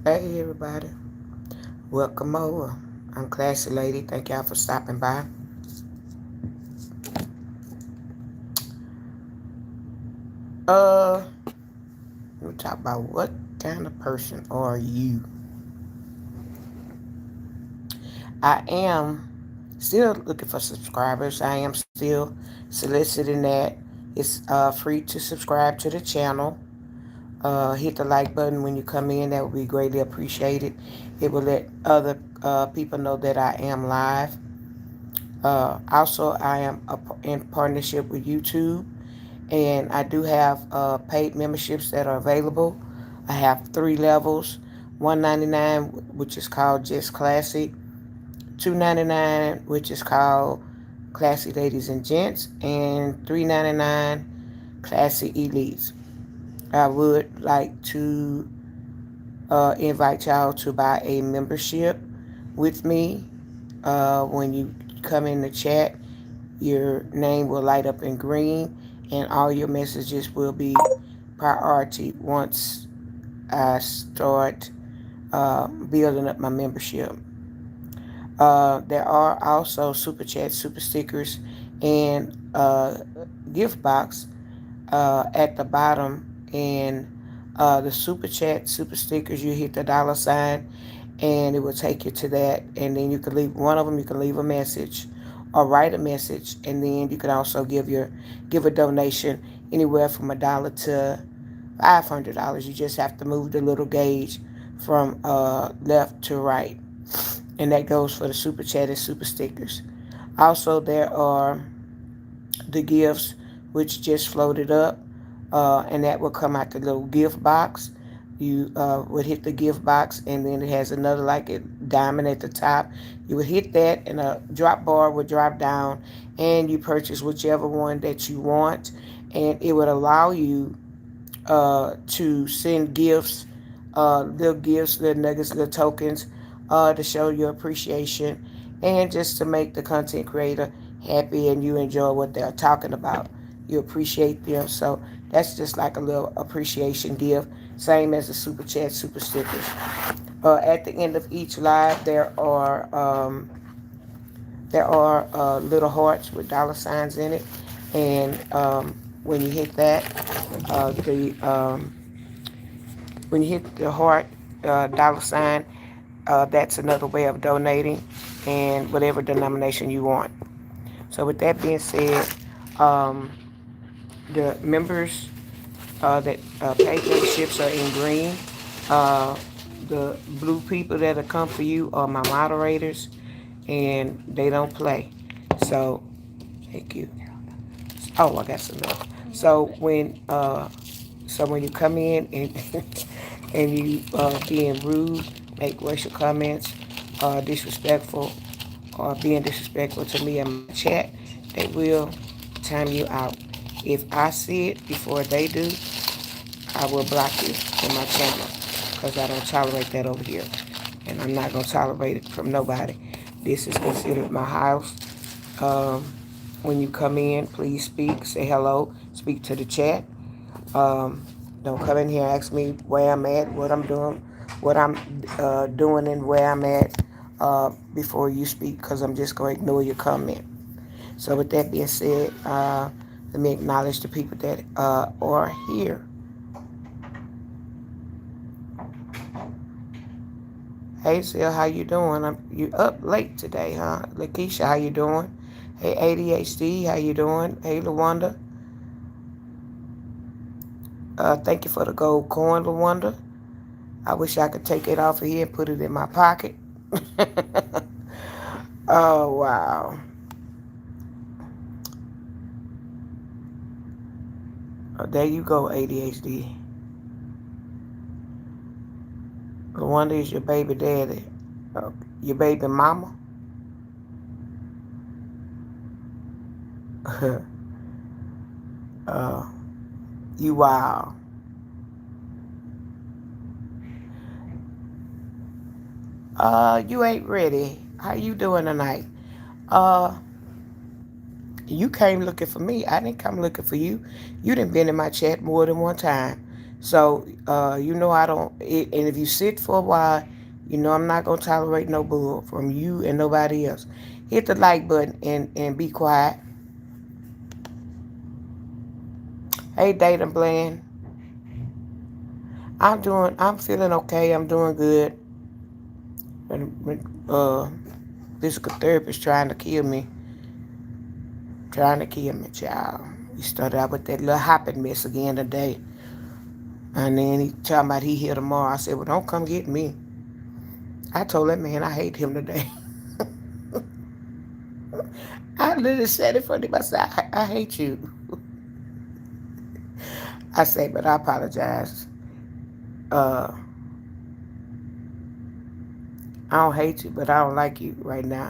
Hey everybody, welcome over. I'm Classy Lady. Thank y'all for stopping by. Uh, we talk about what kind of person are you? I am still looking for subscribers. I am still soliciting that. It's free to subscribe to the channel. Hit the like button when you come in. That would be greatly appreciated. It will let other people know that I am live. Also, I am in partnership with YouTube, and I do have paid memberships that are available. I have three levels: $1.99, which is called Just Classy; $2.99, which is called Classy Ladies and Gents; and $3.99, Classy Elites. I would like to invite y'all to buy a membership with me. When you come in the chat, your name will light up in green, and all your messages will be priority once I start building up my membership. There are also super chats, super stickers, and gift box at the bottom. And the super chat, super stickers, you hit the $sign, and it will take you to that. And then you can leave one of them. You can leave a message or write a message, and then you can also give a donation anywhere from $1 to $500. You just have to move the little gauge from left to right, and that goes for the super chat and super stickers. Also, there are the gifts, which just floated up, and that will come out the little gift box. You would hit the gift box, and then it has another like a diamond at the top. You would hit that, and a drop bar would drop down, and you purchase whichever one that you want, and it would allow you to send gifts, little gifts, little nuggets, little tokens, to show your appreciation and just to make the content creator happy and you enjoy what they're talking about. You appreciate them. So that's just like a little appreciation gift, same as the super chat, super stickers. At the end of each live, there are little hearts with $signs in it, and when you hit that, the when you hit the heart $sign, that's another way of donating, and whatever denomination you want. So with that being said, um, the members that pay memberships are in green. Uh, the blue people that'll come for you are my moderators, and they don't play. So thank you. Oh, I got some more. So when you come in and and you being rude, make racial comments, disrespectful, or being disrespectful to me in my chat, they will time you out. If I see it before they do, I will block you from my channel because I don't tolerate that over here, and I'm not gonna tolerate it from nobody. This is considered my house. Um, when you come in, please speak, say hello, speak to the chat. Um, don't come in here and ask me where I'm at, what I'm doing, and where I'm at before you speak, because I'm just going to ignore your comment. So, with that being said, let me acknowledge the people that are here. Hey, Sil, how you doing? You up late today, huh? Lakeisha, how you doing? Hey, ADHD, how you doing? Hey, Lawanda. Thank you for the gold coin, Lawanda. I wish I could take it off of here and put it in my pocket. Oh, wow. Oh, there you go, ADHD. Rwanda is your baby daddy. Your baby mama? uh, you wow. You ain't ready. How you doing tonight? Uh, you came looking for me. I didn't come looking for you. You done been in my chat more than one time. So, you know I don't, and if you sit for a while, you know I'm not going to tolerate no bull from you and nobody else. Hit the like button and be quiet. Hey, Data Bland. I'm feeling okay. I'm doing good. When physical therapist trying to kill me, child. We started out with that little hopping mess again today. And then he talking about he here tomorrow. I said, well, don't come get me. I told that man I hate him today. I literally said it for him. I said, I hate you. I say, but I apologize. Uh, I don't hate you, but I don't like you right now.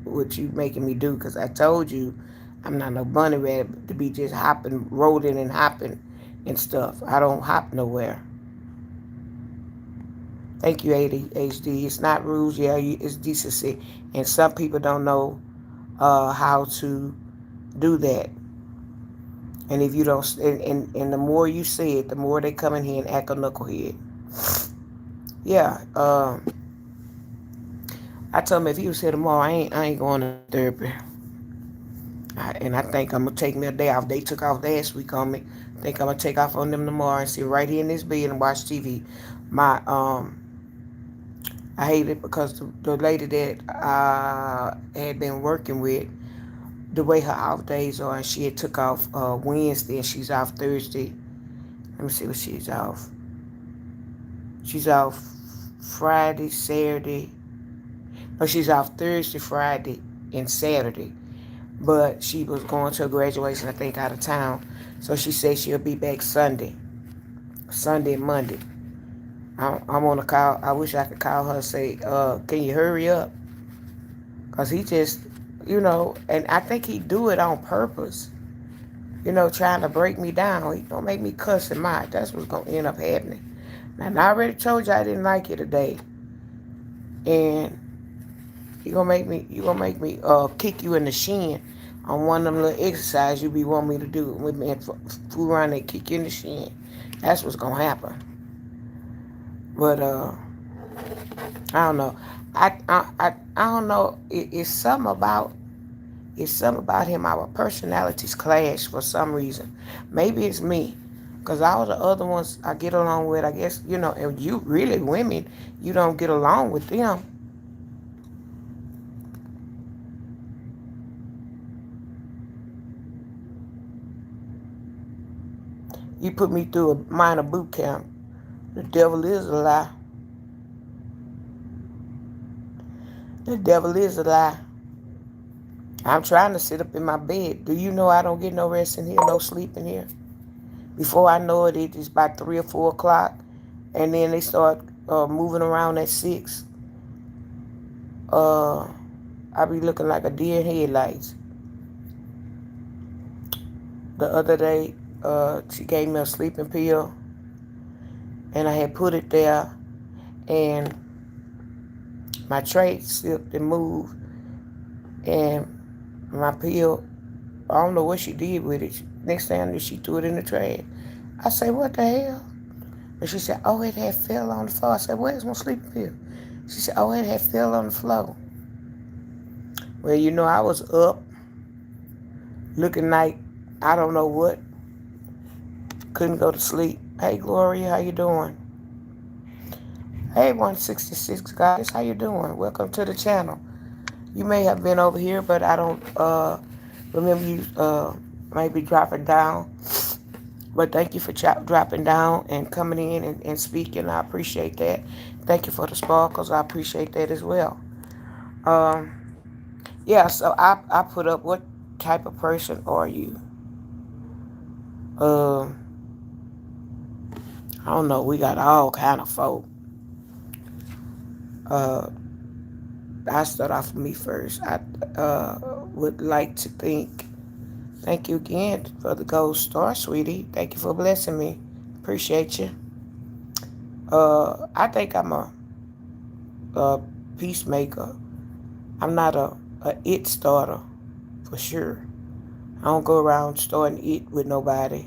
What you making me do? Because I told you I'm not no bunny rabbit to be just hopping, rolling and hopping and stuff. I don't hop nowhere. Thank you, ADHD. It's not rules, yeah, it's decency. And some people don't know how to do that. And if you don't, and the more you say it, the more they come in here and act a knucklehead. Yeah, I told him if he was here tomorrow, I ain't going to therapy. And I think I'm gonna take me a day off. They took off last week on me. I think I'm gonna take off on them tomorrow and sit right here in this bed and watch TV. My I hate it because the lady that I had been working with, the way her off days are, and she had took off Wednesday and she's off Thursday. Let me see what she's off. She's off Friday, Saturday. No, she's off Thursday, Friday, and Saturday. But she was going to a graduation, I think, out of town. So she said she'll be back Sunday and Monday. I want to call. I wish I could call her and say, can you hurry up? Because he just, and I think he do it on purpose. Trying to break me down. He gonna make me cuss him out. That's what's gonna end up happening. And I already told you I didn't like you today. And you gonna make me kick you in the shin on one of them little exercises you be wanting me to do with me and fool around and kick you in the shin. That's what's gonna happen. But I don't know. I don't know. It's something about him. Our personalities clash for some reason. Maybe it's me. Because all the other ones I get along with, I guess, and you really women, you don't get along with them. You put me through a minor boot camp. The devil is a lie. The devil is a lie. I'm trying to sit up in my bed. Do you know I don't get no rest in here, no sleep in here? Before I know it, it's about 3 or 4 o'clock. And then they start moving around at 6. I be looking like a deer in headlights. The other day, she gave me a sleeping pill. And I had put it there. And my tray slipped and moved. And my pill, I don't know what she did with it. Next thing I knew, she threw it in the trash. I said, what the hell? And she said, oh, it had fell on the floor. I said, where's my sleeping pill? She said, oh, it had fell on the floor. Well, I was up, looking like I don't know what. Couldn't go to sleep. Hey, Gloria, how you doing? Hey, 166 guys, how you doing? Welcome to the channel. You may have been over here, but I don't remember you maybe dropping down. But thank you for dropping down and coming in and speaking. I appreciate that. Thank you for the sparkles. I appreciate that as well. Yeah, so I put up, what type of person are you? I don't know. We got all kind of folk. I start off with me first. I would like to thank you again for the gold star, sweetie. Thank you for blessing me. Appreciate you. I think I'm a peacemaker. I'm not a it starter, for sure. I don't go around starting it with nobody.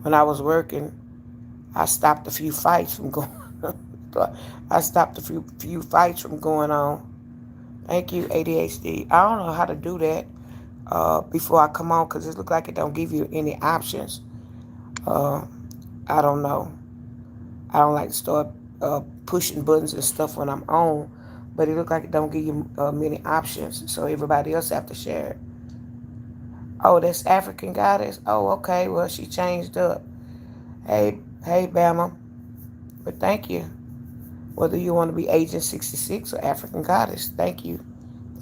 when I was working, I stopped a few fights from going. I stopped a few fights from going on. Thank you, ADHD. I don't know how to do that before I come on because it looks like it don't give you any options. Uh, I don't know. I don't like to start pushing buttons and stuff when I'm on, but it looks like it don't give you many options. So everybody else have to share it. Oh, that's African Goddess. Oh, okay. Well, she changed up. Hey, Bama. But thank you. Whether you want to be Agent 66 or African Goddess, thank you,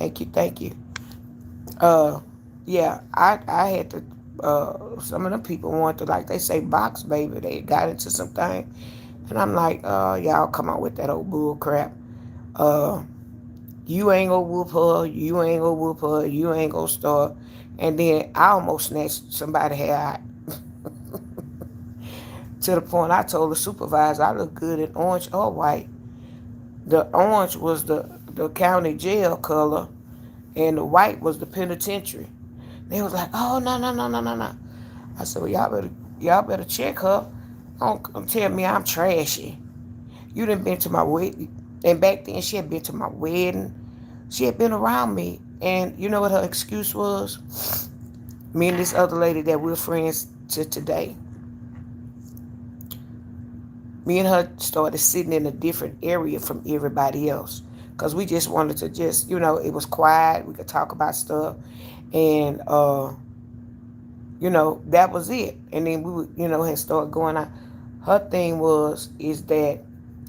thank you. Uh, yeah, I had to. Some of them people want to, like they say, box baby. They got into something, and I'm like, y'all come on with that old bull crap. Uh, you ain't gonna whoop her. You ain't gonna whoop her. You ain't gonna start. And then I almost snatched somebody's hair out to the point I told the supervisor I look good in orange or white. The orange was the county jail color, and the white was the penitentiary. They was like, "Oh no no no no no no." I said, "Well, y'all better check her. Don't tell me I'm trashy. You done been to my wedding, and back then she had been to my wedding. She had been around me, and you know what her excuse was? Me and this other lady that we're friends to today. Me and her started sitting in a different area from everybody else because we just wanted to it was quiet. We could talk about stuff, and that was it. And then we would, had started going out. Her thing is that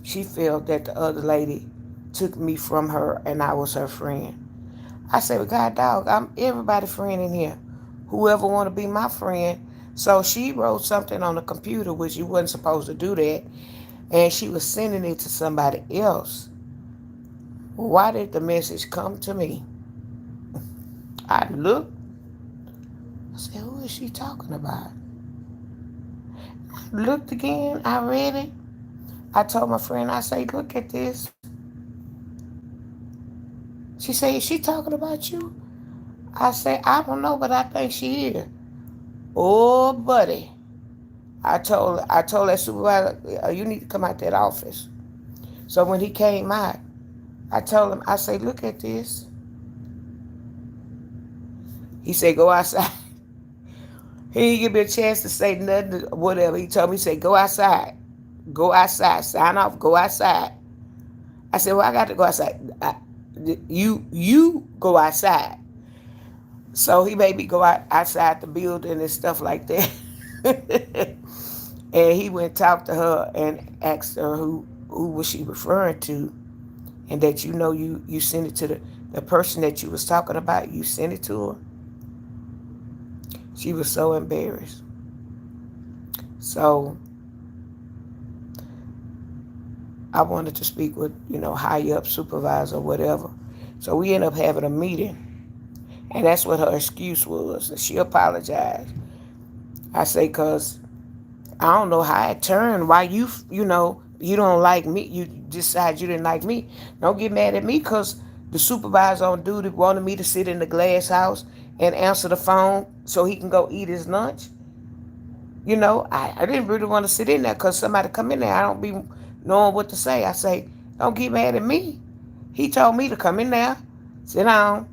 she felt that the other lady took me from her and I was her friend. I said, well, God dog, I'm everybody's friend in here. Whoever want to be my friend. So she wrote something on the computer, which you wasn't supposed to do that, and she was sending it to somebody else. Why did the message come to me? I looked. I said, who is she talking about? I looked again. I read it. I told my friend, I say, look at this. She said, is she talking about you? I said, I don't know, but I think she is. Oh, buddy. I told that supervisor, you need to come out that office. So when he came out, I told him, I say, look at this. He said, go outside. He didn't give me a chance to say nothing, whatever. He told me, he said, go outside. Go outside. Sign off. Go outside. I said, well, I got to go outside. You go outside. So he made me go outside the building and stuff like that. And he went and talked to her and asked her who was she referring to, and that you sent it to the person that you was talking about. You sent it to her. She was so embarrassed. So I wanted to speak with, high up supervisor or whatever. So we ended up having a meeting. And that's what her excuse was. She apologized. I say, because I don't know how it turned. Why you don't like me. You decide you didn't like me. Don't get mad at me because the supervisor on duty wanted me to sit in the glass house and answer the phone so he can go eat his lunch. I didn't really want to sit in there because somebody come in there. I don't be knowing what to say. I say, don't get mad at me. He told me to come in there, sit down,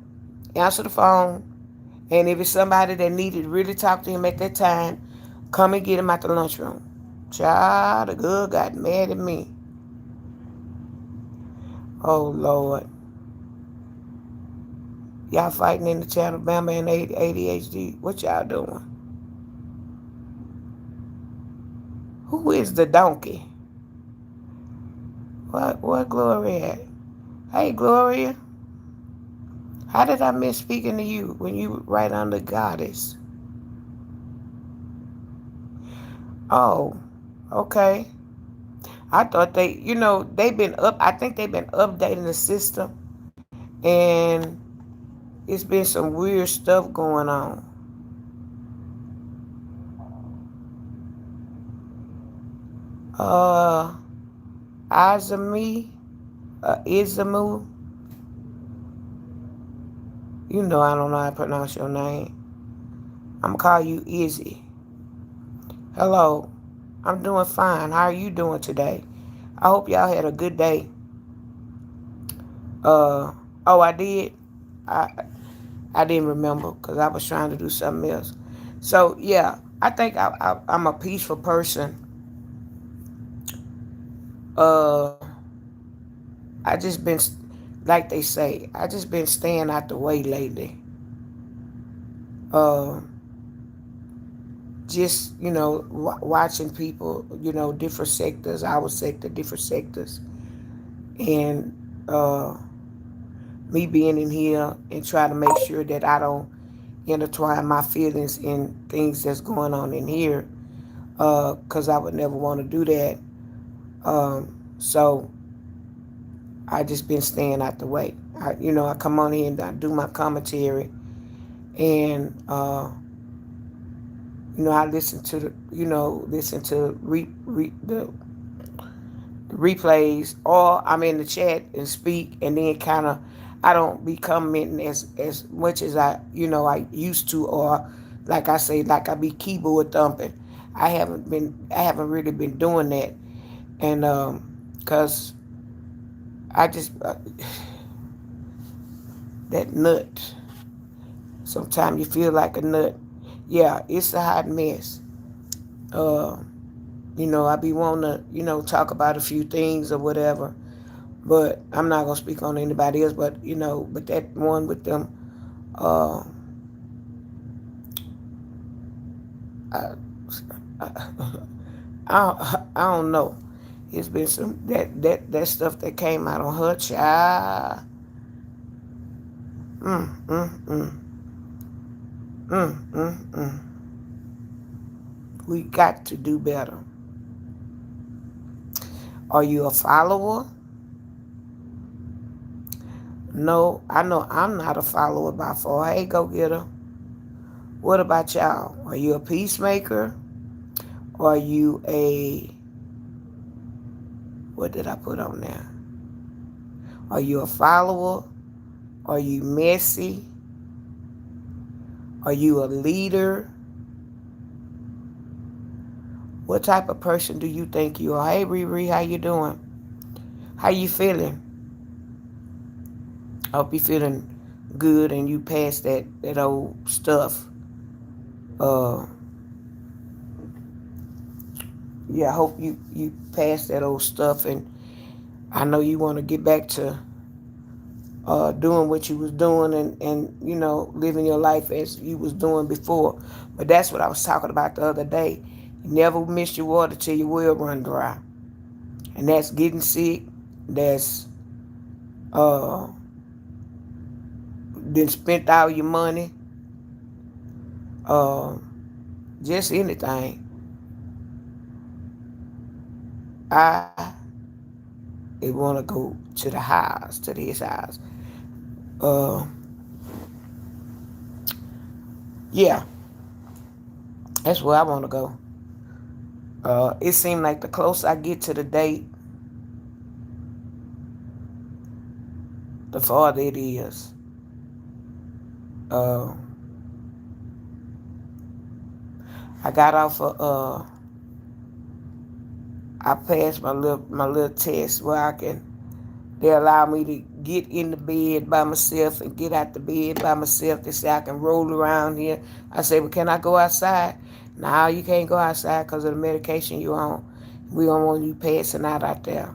answer the phone, and if it's somebody that needed to really talk to him at that time, come and get him out the lunchroom. Child, the girl got mad at me. Oh, Lord. Y'all fighting in the channel, Bama and ADHD. What y'all doing? Who is the donkey? What Gloria at? Hey, Gloria. How did I miss speaking to you when you were right under Goddess? Oh, okay. I thought they've been I think they've been updating the system, and it's been some weird stuff going on. Azami, Izamu. I don't know how to pronounce your name. I'm gonna call you Izzy. Hello. I'm doing fine. How are you doing today? I hope y'all had a good day. Uh, oh, I did. I I didn't remember because I was trying to do something else. So yeah, I think I'm a peaceful person. Uh, I just been, like they say, I just been staying out the way lately. Uh, just watching people, different sectors, our sector, different sectors, and me being in here and trying to make sure that I don't intertwine my feelings in things that's going on in here, because I would never want to do that. So I just been staying out the way. I come on here and I do my commentary, and I listen to the replays, or I'm in the chat and speak, and then kind of I don't be commenting as much as I used to, or like I say, like I be keyboard thumping. I haven't really been doing that, and cause I just that nut. Sometimes you feel like a nut. Yeah, it's a hot mess. Uh, I be wanting to, talk about a few things or whatever, but I'm not gonna speak on anybody else. But but that one with them, uh, I, I don't know. It's been some that stuff that came out on her child. Mm, mm, mm, mm, mm, mm. We got to do better. Are you a follower? No, I know I'm not a follower by far. Hey, go get her. What about y'all? Are you a peacemaker? Or are you what did I put on there? Are you a follower? Are you messy? Are you a leader? What type of person do you think you are? Hey, Riri, how you doing? How you feeling? I hope you feeling good and you passed that old stuff. Uh, yeah, I hope you passed that old stuff, and I know you want to get back to doing what you was doing, and living your life as you was doing before. But that's what I was talking about the other day. You never miss your water till your well run dry, and that's getting sick. That's uh, then spent all your money. Uh, just anything. I want to go to the house, to his house. Uh, yeah, that's where I want to go. It seemed like the closer I get to the date, the farther it is. Uh, I got off I passed my little test where they allow me to get in the bed by myself and get out the bed by myself. They say I can roll around here. I say, well, can I go outside? No, you can't go outside because of the medication you on. We don't want you passing out there.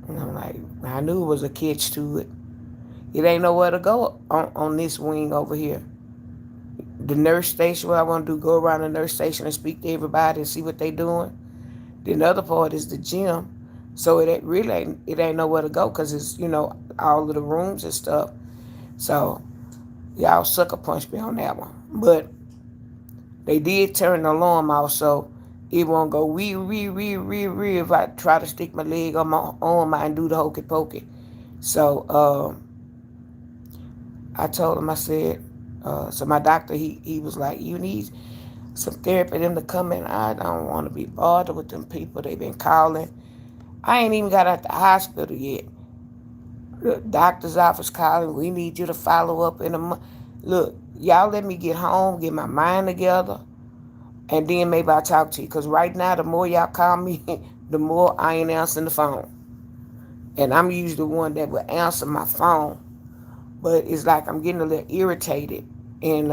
And I'm like, I knew it was a catch to it. It ain't nowhere to go on this wing over here. The nurse station, what I want to do, go around the nurse station and speak to everybody and see what they doing. Then the other part is the gym. So it ain't nowhere to go because it's all of the rooms and stuff. So y'all sucker punch me on that one. But they did turn the alarm off, so it won't go wee if I try to stick my leg on my arm and do the hokey pokey. So I told him, I said, so my doctor, he was like, you need some therapy for them to come in. I don't want to be bothered with them people. They've been calling. I ain't even got out the hospital yet. The doctor's office calling. We need you to follow up in a month. Look, y'all let me get home, get my mind together. And then maybe I'll talk to you. Because right now, the more y'all call me, the more I ain't answering the phone. And I'm usually the one that will answer my phone. But it's like I'm getting a little irritated. And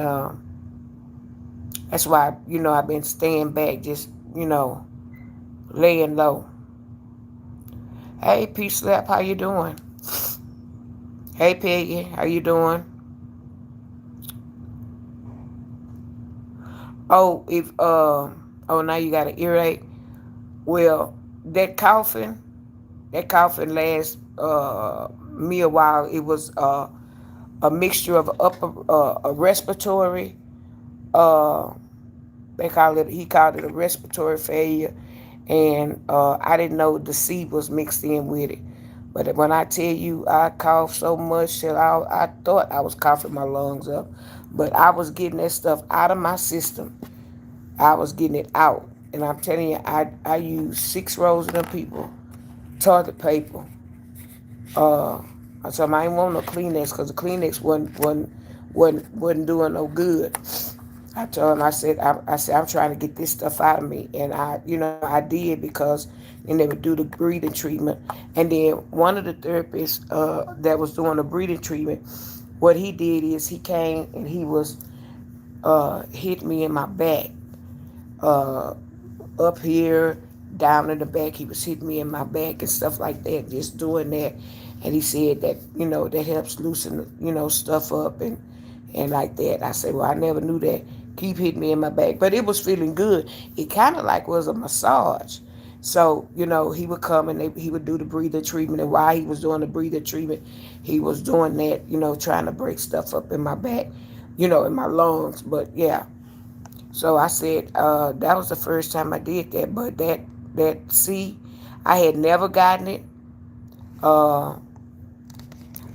that's why, I've been staying back, just, laying low. Hey, Peace Slap, how you doing? Hey, Peggy, how you doing? Oh, now you got an earache. Well, that coughing lasts me a while. It was a mixture of a respiratory. Uh, he called it a respiratory failure, and I didn't know the C was mixed in with it. But when I tell you I coughed so much that I thought I was coughing my lungs up, but I was getting that stuff out of my system. I was getting it out. And I'm telling you, I used 6 rolls of them people, toilet paper. Uh, I told him I didn't want no Kleenex because the Kleenex wasn't doing no good. I told him, I said, I'm trying to get this stuff out of me. And I did because then they would do the breathing treatment. And then one of the therapists that was doing the breathing treatment, what he did is he came and he was hit me in my back. Uh, Up here, down in the back. He was hitting me in my back and stuff like that, just doing that. And he said that, that helps loosen, stuff up and like that. I said, well, I never knew that. Keep hitting me in my back. But it was feeling good. It kind of like was a massage. So, he would come and he would do the breather treatment. And while he was doing the breather treatment, he was doing that, trying to break stuff up in my back, in my lungs. But yeah, so I said that was the first time I did that. But that C, I had never gotten it. Uh,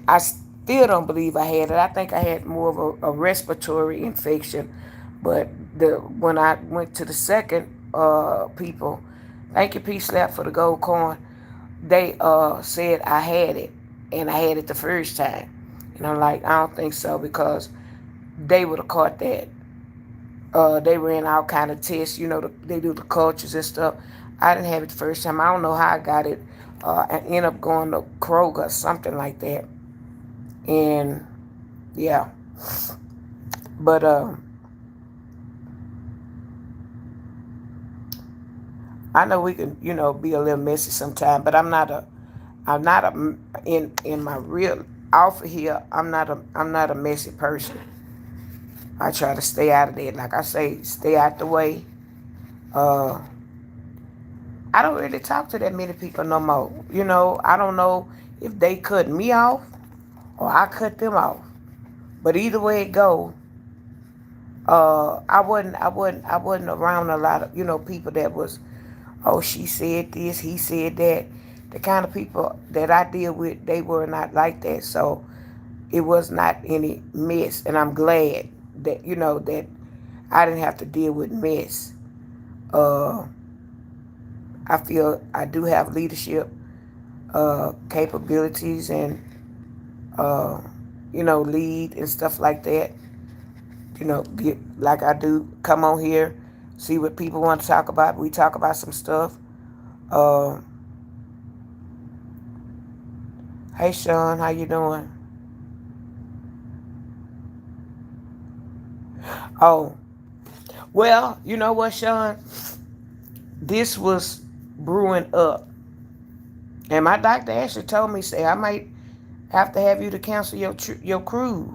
I still don't believe I had it. I think I had more of a respiratory infection. But when I went to the second people, thank you, Peace Slap, for the gold coin. They said I had it, and I had it the first time. And I'm like, I don't think so because they would have caught that. They ran all kind of tests, they do the cultures and stuff. I didn't have it the first time. I don't know how I got it. I ended up going to Kroger or something like that. And yeah, but I know we can, be a little messy sometimes. But I'm not in my real offer here. I'm not a messy person. I try to stay out of there. Like I say, stay out the way. Uh, I don't really talk to that many people no more. I don't know if they cut me off or I cut them off. But either way it go, I wasn't around a lot of people that was, oh, she said this, he said that. The kind of people that I deal with, they were not like that. So it was not any mess, and I'm glad that that I didn't have to deal with mess. Uh, I feel I do have leadership capabilities and uh, lead and stuff like that. Like I do, come on here, see what people want to talk about. We talk about some stuff. Uh, hey, Sean, how you doing? Oh, well, you know what, Sean? This was brewing up, and my doctor actually told me, say I might have to have you to cancel your cruise.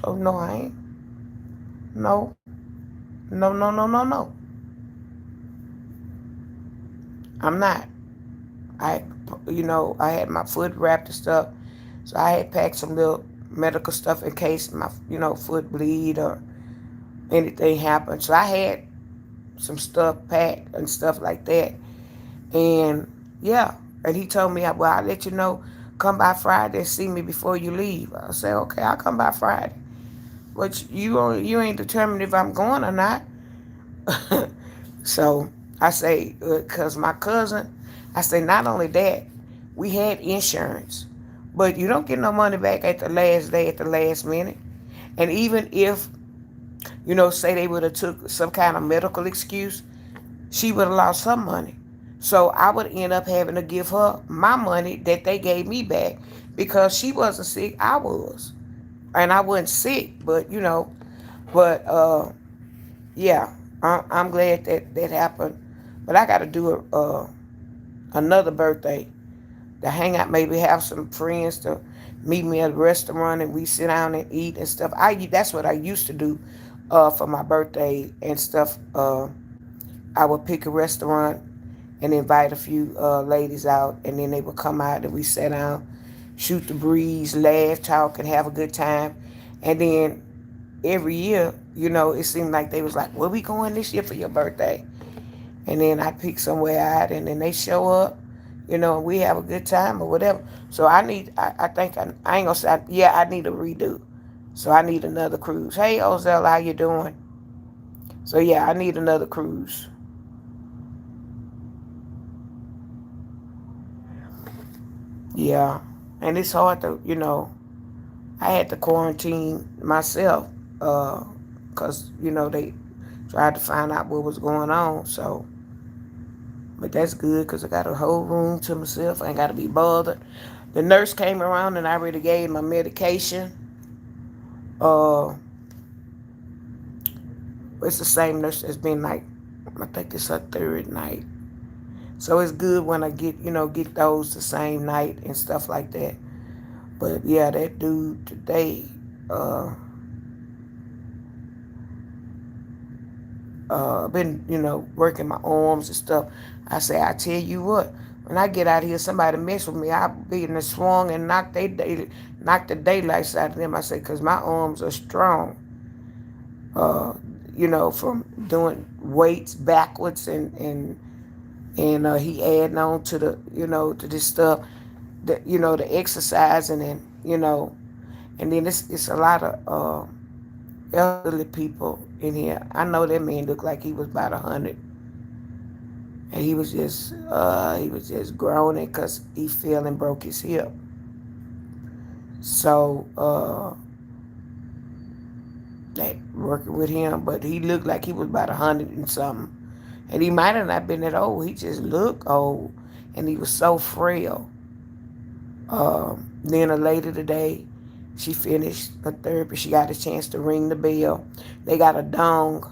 Oh no, I ain't. No, no, no, no, no, no. I'm not. I, I had my foot wrapped and stuff, so I had packed some little medical stuff in case my, foot bleed or anything happened. So I had some stuff packed and stuff like that. And yeah, and he told me, well, I'll let you know. Come by Friday and see me before you leave. I said, okay, I'll come by Friday. But you ain't determined if I'm going or not. So I say, because my cousin, I say, not only that, we had insurance, but you don't get no money back at the last day, at the last minute. And even if say they would have took some kind of medical excuse, she would have lost her money. So I would end up having to give her my money that they gave me back because she wasn't sick, I was. And I wasn't sick, but but yeah, I'm glad that happened. But I got to do another birthday to hang out, maybe have some friends to meet me at a restaurant and we sit down and eat and stuff. That's what I used to do for my birthday and stuff. I would pick a restaurant and invite a few ladies out, and then they would come out and we sit down, shoot the breeze, laugh, talk, and have a good time. And then every year, it seemed like they was like, "Where we going this year for your birthday?" And then I pick somewhere out, and then they show up, and we have a good time or whatever. So I think I ain't gonna say, yeah, I need a redo. So I need another cruise. Hey, Ozell, how you doing? So yeah, I need another cruise. Yeah, and it's hard to, I had to quarantine myself, cause they tried to find out what was going on. So, but that's good because I got a whole room to myself. I ain't got to be bothered. The nurse came around and I already gave my medication. Uh, it's the same nurse that's been like, I think it's her third night. So it's good when I get those the same night and stuff like that. But yeah, that dude today, uh, been, working my arms and stuff. I say, I tell you what, when I get out of here, somebody mess with me, I'll be in the swung and knock the daylights out of them. I say, because my arms are strong, from doing weights backwards and he adding on to to this stuff, the exercising and then it's a lot of elderly people in here. I know that man looked like he was about 100, and he was just groaning because he fell and broke his hip. So that working with him, but he looked like he was about 100 and something, and he might have not been that old. He just looked old, and he was so frail. Then a lady today, she finished her therapy. She got a chance to ring the bell. They got a dong.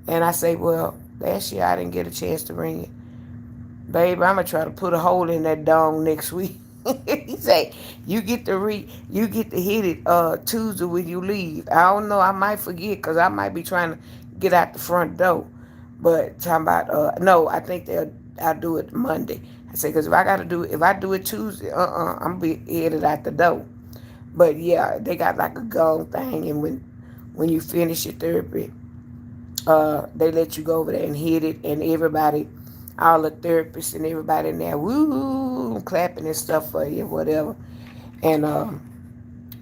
And I say, well, last year I didn't get a chance to ring it. Babe, I'm going to try to put a hole in that dong next week. He say, you get to hit it Tuesday when you leave. I don't know. I might forget because I might be trying to get out the front door. But talking about, no, I think I'll do it Monday. I say, because if I do it Tuesday, I'm be headed out the door. But yeah, they got like a gong thing, and when you finish your therapy, they let you go over there and hit it, and everybody, all the therapists and everybody in there, woo, clapping and stuff for you, whatever, and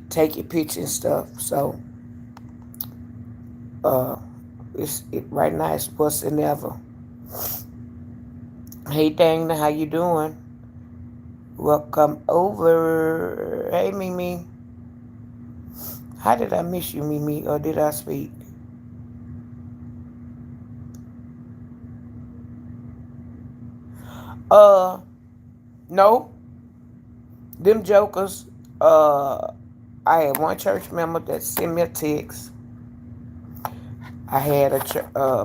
take your picture and stuff. So right now it's worse than ever. Hey Dana, how you doing? Welcome over. Hey Mimi. How did I miss you, Mimi, or did I speak? No. Them jokers, I had one church member that sent me a text. I had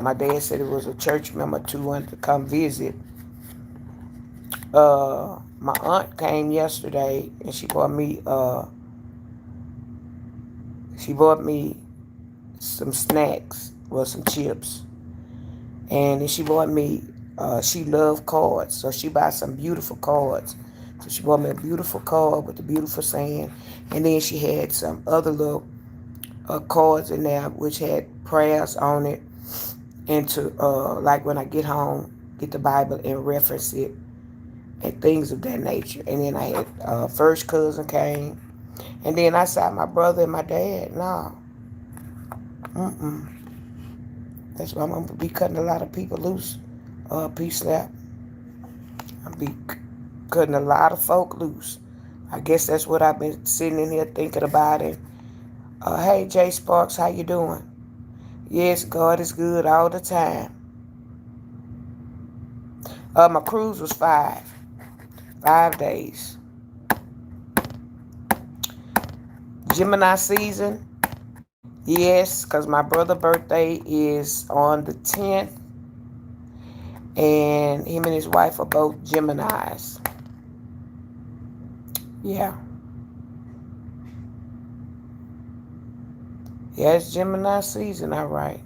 my dad said it was a church member too wanted to come visit. My aunt came yesterday and she bought me some snacks, well, some chips, and then she bought me. She loved cards, so she bought some beautiful cards. So she bought me a beautiful card with a beautiful saying, and then she had some other little cards in there which had prayers on it, and to like when I get home, get the Bible and reference it and things of that nature. And then I had first cousin came, and then I saw my brother and my dad. No, that's why I'm gonna be cutting a lot of people loose. Peace lap. I'll be cutting a lot of folk loose. I guess that's what I've been sitting in here thinking about it. Hey Jay Sparks, how you doing? Yes, God is good all the time. My cruise was 5 days. Gemini season, yes, because my brother's birthday is on the 10th, and him and his wife are both Geminis. Yeah. Yeah, it's Gemini season, all right.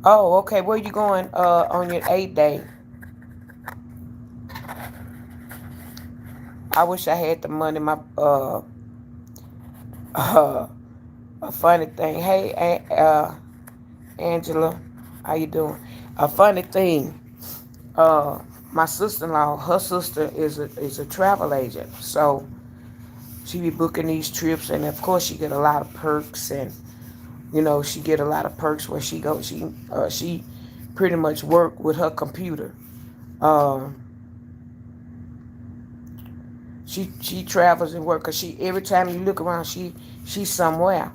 Oh, okay. Where you going on your 8th day? I wish I had the money. My uh a funny thing. Hey, Angela, how you doing? A funny thing. Uh, my sister-in-law, her sister is a travel agent, so she be booking these trips, and of course she get a lot of perks, and she get a lot of perks where she go. She pretty much work with her computer. Um, she travels and work because she every time you look around she's somewhere.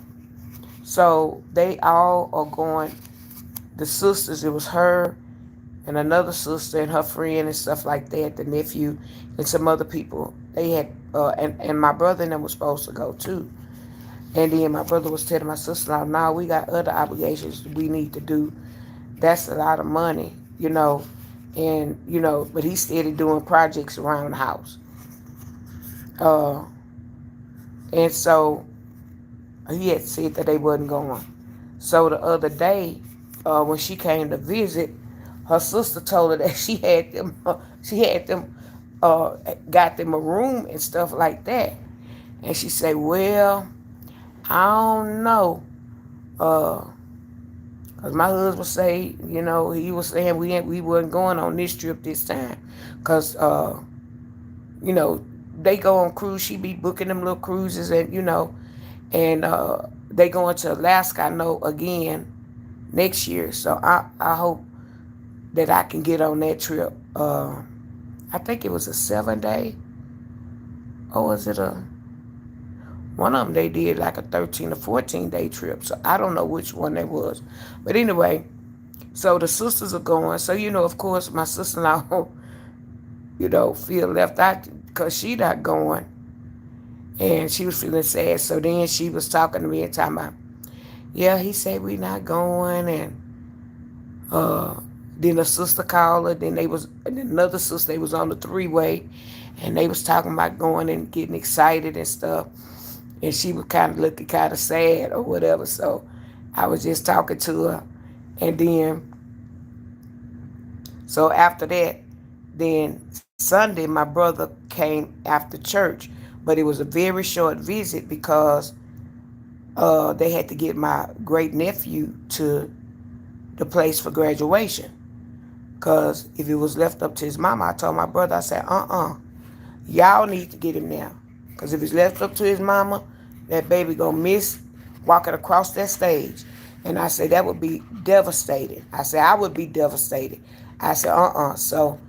So they all are going. The sisters, it was her and another sister and her friend and stuff like that. The nephew and some other people. They had and my brother and them was supposed to go too. And then my brother was telling my sister, "Now we got other obligations we need to do. That's a lot of money, and but he's steady doing projects around the house." Uh, and so he had said that they wasn't going. So the other day, when she came to visit, her sister told her that she had them, got them a room and stuff like that. And she said, "Well, I don't know, uh, 'cause my husband say, he was saying we wasn't going on this trip this time, 'cause you know, they go on cruise. She be booking them little cruises, and they going to Alaska. I know again next year. So I hope that I can get on that trip. I think it was a 7 day, or was it a one of them? They did like a 13 or 14 day trip. So I don't know which one that was, but anyway. So the sisters are going. So of course, my sister-in-law, feel left out because she not going, and she was feeling sad. So then she was talking to me and talking about, yeah, he said we not going, and uh, then a sister called her. And then another sister. They was on the three-way, and they was talking about going and getting excited and stuff. And she was kind of looking kind of sad or whatever. So I was just talking to her, and then so after that, then Sunday my brother came after church, but it was a very short visit because they had to get my great nephew to the place for graduation. Because if it was left up to his mama, I told my brother, I said, y'all need to get him now. Because if it's left up to his mama, that baby gonna miss walking across that stage. And I said, that would be devastating. I said, I would be devastated. I said, So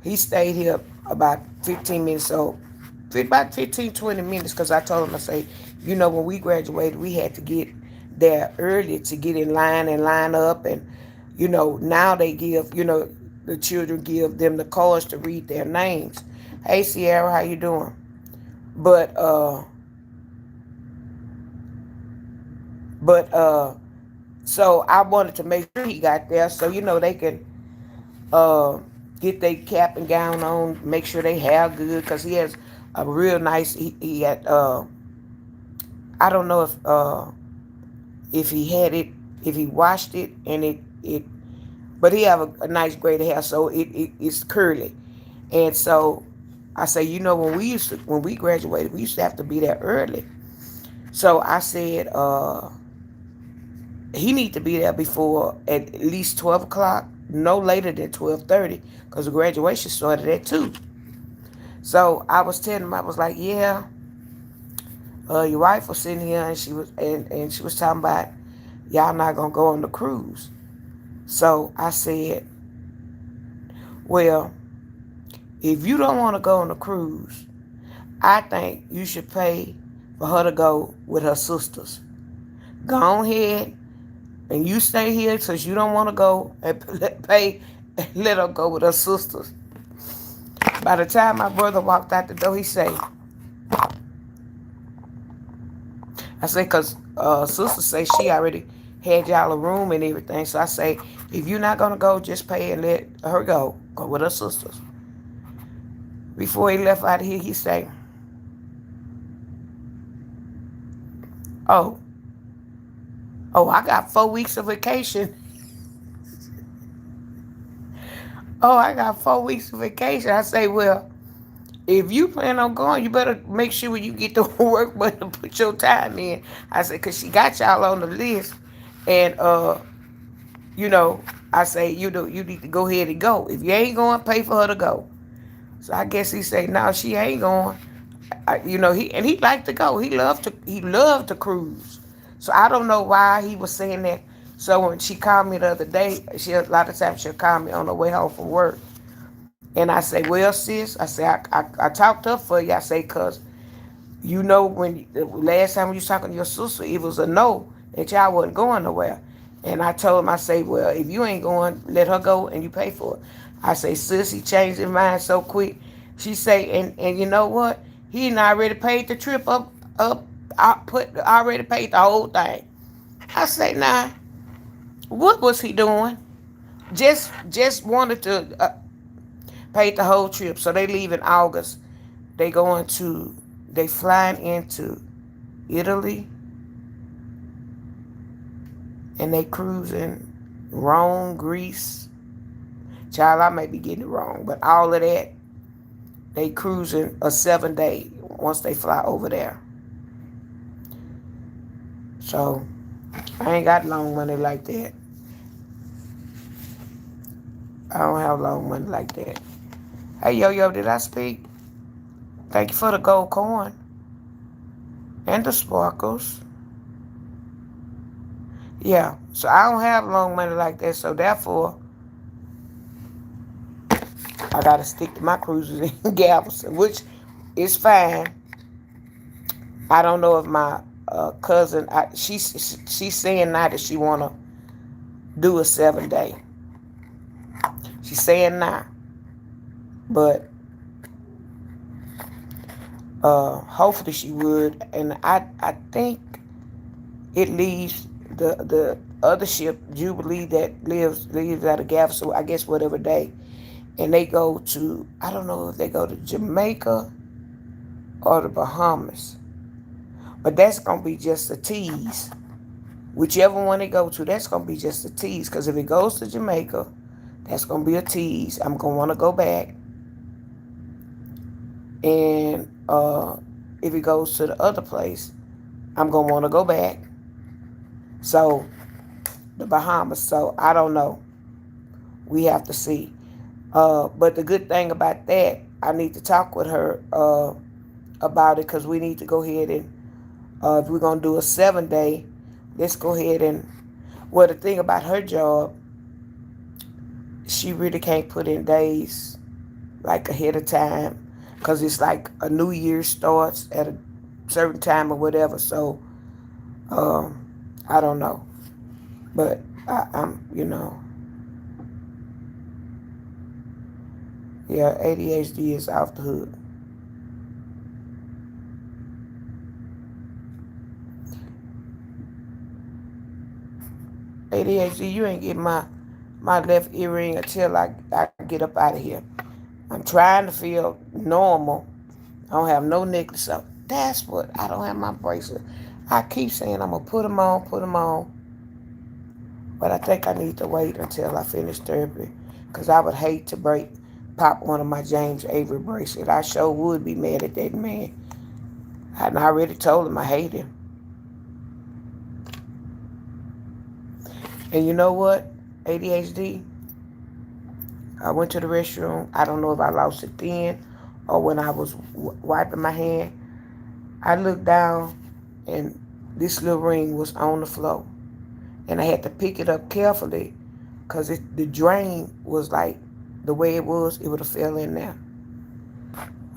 he stayed here about 15 minutes, so about 15, 20 minutes, because I told him, I say, when we graduated, we had to get there early to get in line and line up. And, now they give, the children give them the cards to read their names. Hey, Sierra, how you doing? But, so I wanted to make sure he got there so, they can uh, get their cap and gown on, make sure they hair good, because he has a real nice, he had, I don't know if he had it, if he washed it, and it but he have a nice gray hair, so it's curly. And so I say, when we graduated, we used to have to be there early. So I said, he need to be there before at least 12 o'clock, no later than 12:30, because the graduation started at 2. So I was telling him, I was like, yeah, your wife was sitting here, and she was talking about y'all not gonna go on the cruise. So I said, well, if you don't want to go on the cruise, I think you should pay for her to go with her sisters. Go on ahead and you stay here since you don't want to go and pay and let her go with her sisters. By the time my brother walked out the door, he said, I say, because sister say she already had y'all a room and everything. So I say, if you're not going to go, just pay and let her go. Go with her sisters. Before he left out of here, he say, oh, I got 4 weeks of vacation. Oh, I got 4 weeks of vacation. I say, well, if you plan on going, you better make sure when you get to work, but to put your time in. I said, because she got y'all on the list. And, you know, I say, you need to go ahead and go. If you ain't going, pay for her to go. So I guess he said, no, she ain't going. He liked to go. He loved to cruise. So I don't know why he was saying that. So when she called me the other day, a lot of times she'll call me on the way home from work. And I say, well, sis, I say, I talked up for you. I say, because when the last time you was talking to your sister, it was a no, that y'all wasn't going nowhere. And I told him, I say, well, if you ain't going, let her go and you pay for it. I say, sis, he changed his mind so quick. She say, and you know what? He already paid the trip already paid the whole thing. I say, nah, what was he doing? Just wanted to pay the whole trip. So they leave in August. They flying into Italy, and they cruising Rome, Greece. Child, I may be getting it wrong, but all of that, they cruising a 7-day once they fly over there. So I ain't got long money like that. I don't have long money like that. Hey, Yo, did I speak? Thank you for the gold coin and the sparkles. Yeah, so I don't have long money like that, so therefore I gotta stick to my cruises in Galveston, which is fine. I don't know if my cousin, she's saying now that she wanna do a 7-day. She's saying now, but hopefully she would, and I think it leaves the other ship, Jubilee, that leaves out of Galveston, I guess whatever day, and they go to, I don't know if they go to Jamaica or the Bahamas, but that's gonna be just a tease. Whichever one they go to, that's gonna be just a tease. Because if it goes to Jamaica, that's gonna be a tease. I'm gonna want to go back, and if it goes to the other place, I'm gonna want to go back. So the Bahamas. So I don't know. We have to see. But the good thing about that, I need to talk with her about it, because we need to go ahead and if we're gonna do a 7-day, let's go ahead and. Well, the thing about her job, she really can't put in days like ahead of time, because it's like a new year starts at a certain time or whatever. So I don't know, but I'm yeah, ADHD is off the hook. ADHD, you ain't get my left earring until I get up out of here. I'm trying to feel normal. I don't have no necklace, so that's what, I don't have my bracelet. I keep saying I'm going to put them on, but I think I need to wait until I finish therapy, because I would hate to pop one of my James Avery bracelets. I sure would be mad at that man. I already told him I hate him. And you know what? ADHD, I went to the restroom. I don't know if I lost it then or when I was wiping my hand. I looked down and this little ring was on the floor. And I had to pick it up carefully, because the drain was like, the way it was, it would have fell in there.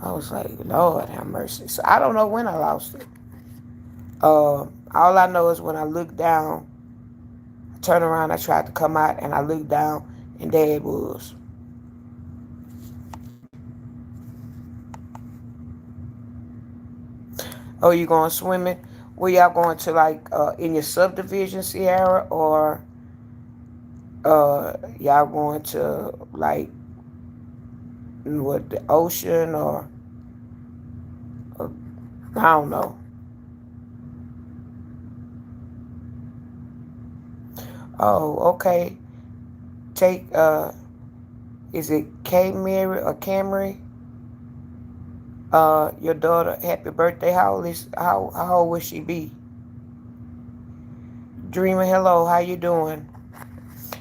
I was like, Lord have mercy. So I don't know when I lost it. All I know is when I looked down, I turned around, I tried to come out, and I looked down, and there it was. Oh, you going swimming? Where y'all going to, like, in your subdivision, Sierra, or y'all going to, like, what, the ocean, or I don't know. Oh, okay. Take is it K Mary or Camry? Your daughter, happy birthday. How old will she be? Dreamer, hello, how you doing?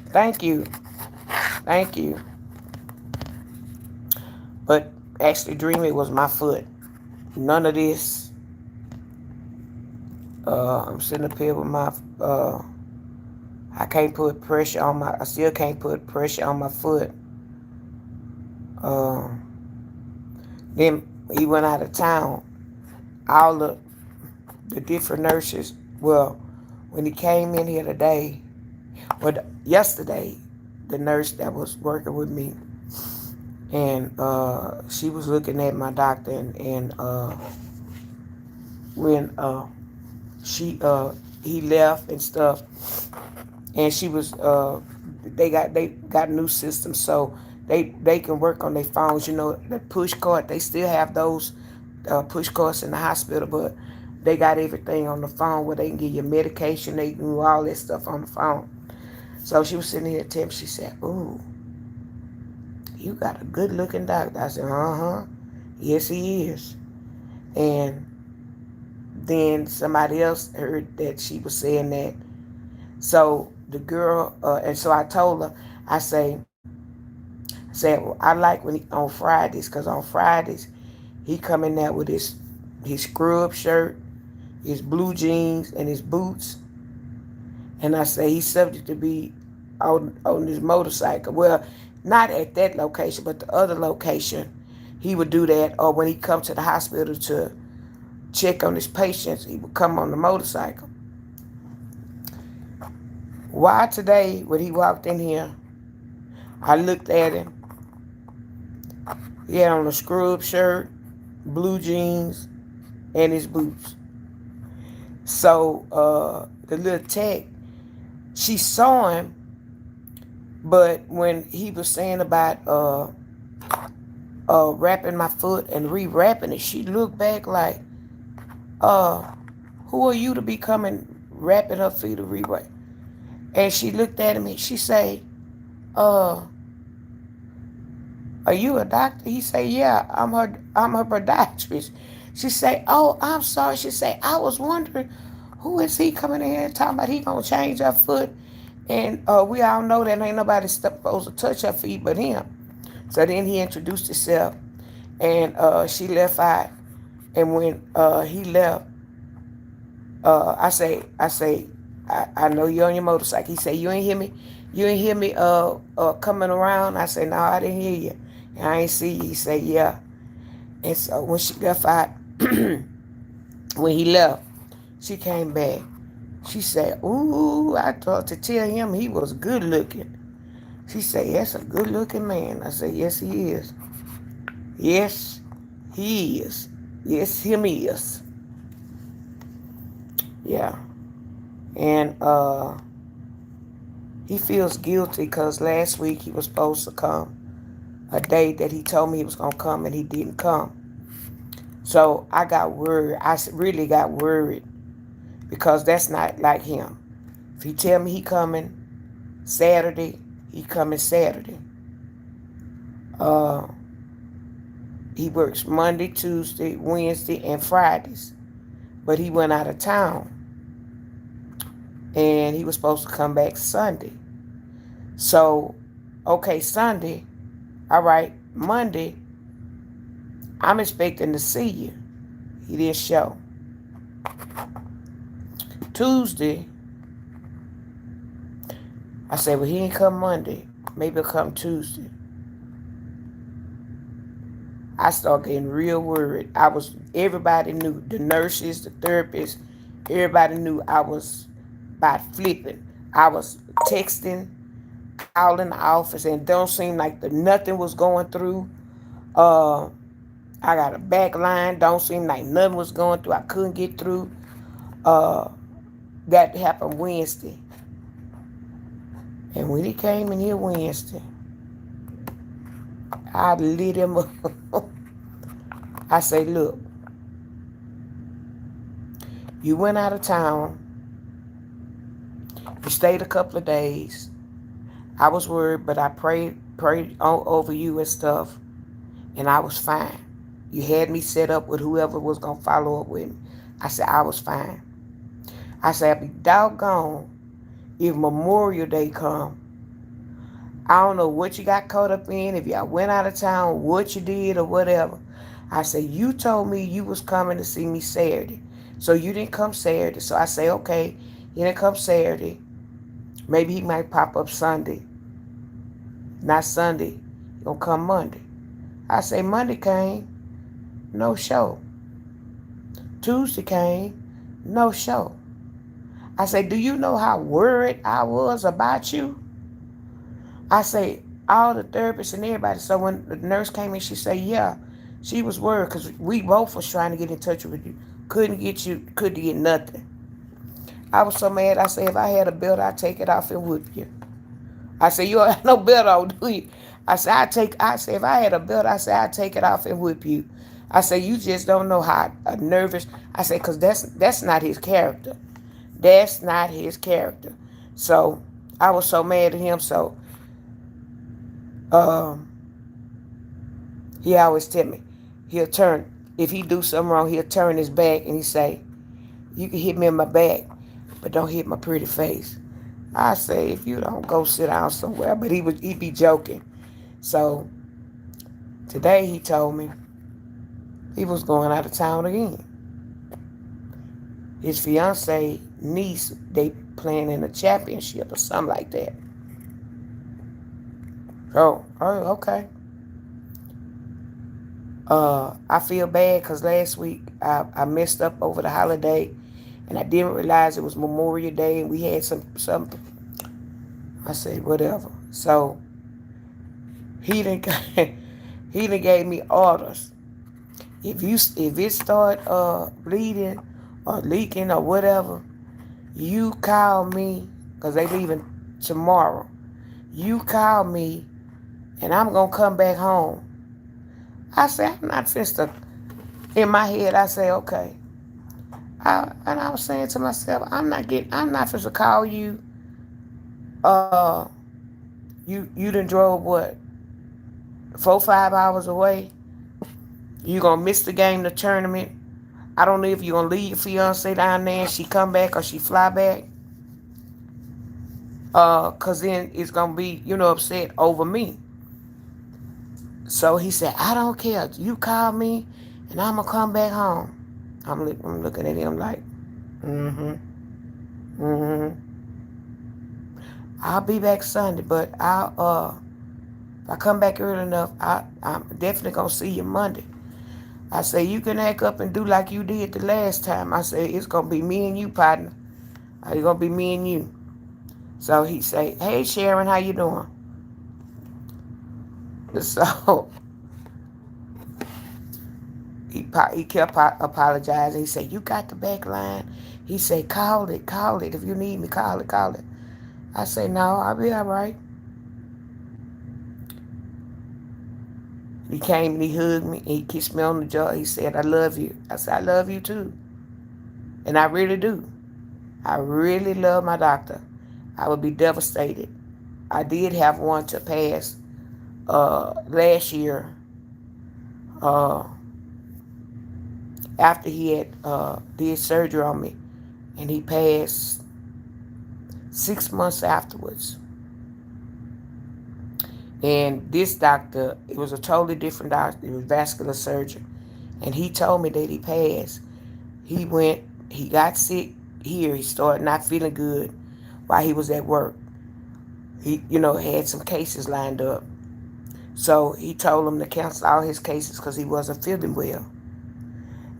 Thank you. Thank you. But actually, Dreamer, it was my foot. None of this. I'm sitting up here with my I can't put pressure on my I still can't put pressure on my foot. Uh, then he went out of town. All the different nurses, well, when he came in here today, well, yesterday, the nurse that was working with me, and she was looking at my doctor, and when she he left and stuff, and she was they got new systems, so they can work on their phones. You know, the push card, they still have those push cards in the hospital, but they got everything on the phone where they can give you medication, they can do all that stuff on the phone. So she was sitting here telling me, she said, "Ooh, you got a good looking doctor." I said, "Uh-huh. Yes, he is." And then somebody else heard that she was saying that. So the girl, and so I told her, I said, well, I like when on Fridays, because on Fridays, he come in there with his scrub shirt, his blue jeans, and his boots. And I say he's subject to be on his motorcycle. Well, not at that location, but the other location, he would do that. Or when he come to the hospital to check on his patients, he would come on the motorcycle. Why today, when he walked in here, I looked at him. He had on a scrub shirt, blue jeans, and his boots. So the little tech, she saw him, but when he was saying about wrapping my foot and re-wrapping it, she looked back like, uh, who are you to be coming wrapping her feet to re-wrap? And she looked at him and she say, uh, are you a doctor? He say, yeah, I'm her podiatrist. She say, oh, I'm sorry. She say, I was wondering, who is he coming in here talking about he gonna change her foot? And we all know that ain't nobody supposed to touch her feet but him. So then he introduced himself, and she left out. And when he left, I know you're on your motorcycle. He said, you ain't hear me? You ain't hear me coming around? I said, no, I didn't hear you. And I ain't see you. He said, yeah. And so when she left out, when he left, she came back. She said, ooh, I thought to tell him he was good looking. She said, that's a good looking man. I said, yes, he is. Yes, he is. Yes, him is. Yeah. And he feels guilty because last week he was supposed to come. A day that he told me he was going to come and he didn't come. So I got worried. I really got worried because that's not like him. If he tell me he coming Saturday, he coming Saturday. Uh, he works Monday, Tuesday, Wednesday, and Fridays. But he went out of town. And he was supposed to come back Sunday. So, okay, Sunday, all right, Monday, I'm expecting to see you. He didn't show. Tuesday, I said, well, he didn't come Monday. Maybe he'll come Tuesday. I started getting real worried. Everybody knew, the nurses, the therapists, everybody knew I was about flipping. I was texting, calling the office, and don't seem like nothing was going through. Uh, I got a back line, don't seem like nothing was going through. I couldn't get through. Uh, that happened Wednesday. And when he came in here Wednesday, I lit him up. I say, look, you went out of town. You stayed a couple of days. I was worried, but I prayed over you and stuff, and I was fine. You had me set up with whoever was going to follow up with me. I said, I was fine. I said, I'd be doggone if Memorial Day come. I don't know what you got caught up in, if y'all went out of town, what you did or whatever. I said, you told me you was coming to see me Saturday. So you didn't come Saturday. So I say, okay, he didn't come Saturday. Maybe he might pop up Sunday. Not Sunday. He gonna come Monday. I say, Monday came, no show. Tuesday came, no show. I say, do you know how worried I was about you? I say, all the therapists and everybody. So when the nurse came in, she said, yeah, she was worried because we both was trying to get in touch with you. Couldn't get nothing. I was so mad. I said, if I had a belt, I'd take it off and whip you. I said, you don't have no belt on, do you? I said, if I had a belt, I said, I'd take it off and whip you. I said, you just don't know how nervous. I said, because that's not his character. That's not his character. So I was so mad at him. So he always tell me, if he do something wrong, he'll turn his back and he say, you can hit me in my back, but don't hit my pretty face. I say, if you don't go sit down somewhere, but he'd be joking. So today he told me he was going out of town again. His fiance niece, they playing in a championship or something like that. Oh, okay. I feel bad because last week I messed up over the holiday, and I didn't realize it was Memorial Day, and we had some. I said whatever. So he didn't gave me orders. If it start bleeding or leaking or whatever, you call me because they leaving tomorrow. You call me, and I'm gonna come back home. I said, I'm not just in my head. I say, okay. And I was saying to myself, I'm not supposed to call you. You done drove what, 4-5 hours away. You gonna miss the game, the tournament. I don't know if you're gonna leave your fiance down there and she come back or she fly back. Cause then it's gonna be, upset over me. So he said, I don't care. You call me and I'm gonna come back home. I'm looking at him like, I'll be back Sunday, but if I come back early enough, I'm definitely gonna see you Monday. I say, you can act up and do like you did the last time. I say, it's gonna be me and you, partner. It's gonna be me and you. So he say, hey Sharon, how you doing? So he kept apologizing. He said, you got the back line. He said, call it. If you need me, call it. I say, no, I'll be all right. He came and he hugged me. And he kissed me on the jaw. He said, I love you. I said, I love you too. And I really do. I really love my doctor. I would be devastated. I did have one to pass last year after he had did surgery on me. And he passed 6 months afterwards. And this doctor, it was a totally different doctor. It was vascular surgeon. And he told me that he passed. He got sick here. He started not feeling good while he was at work. He, had some cases lined up. So he told him to cancel all his cases because he wasn't feeling well.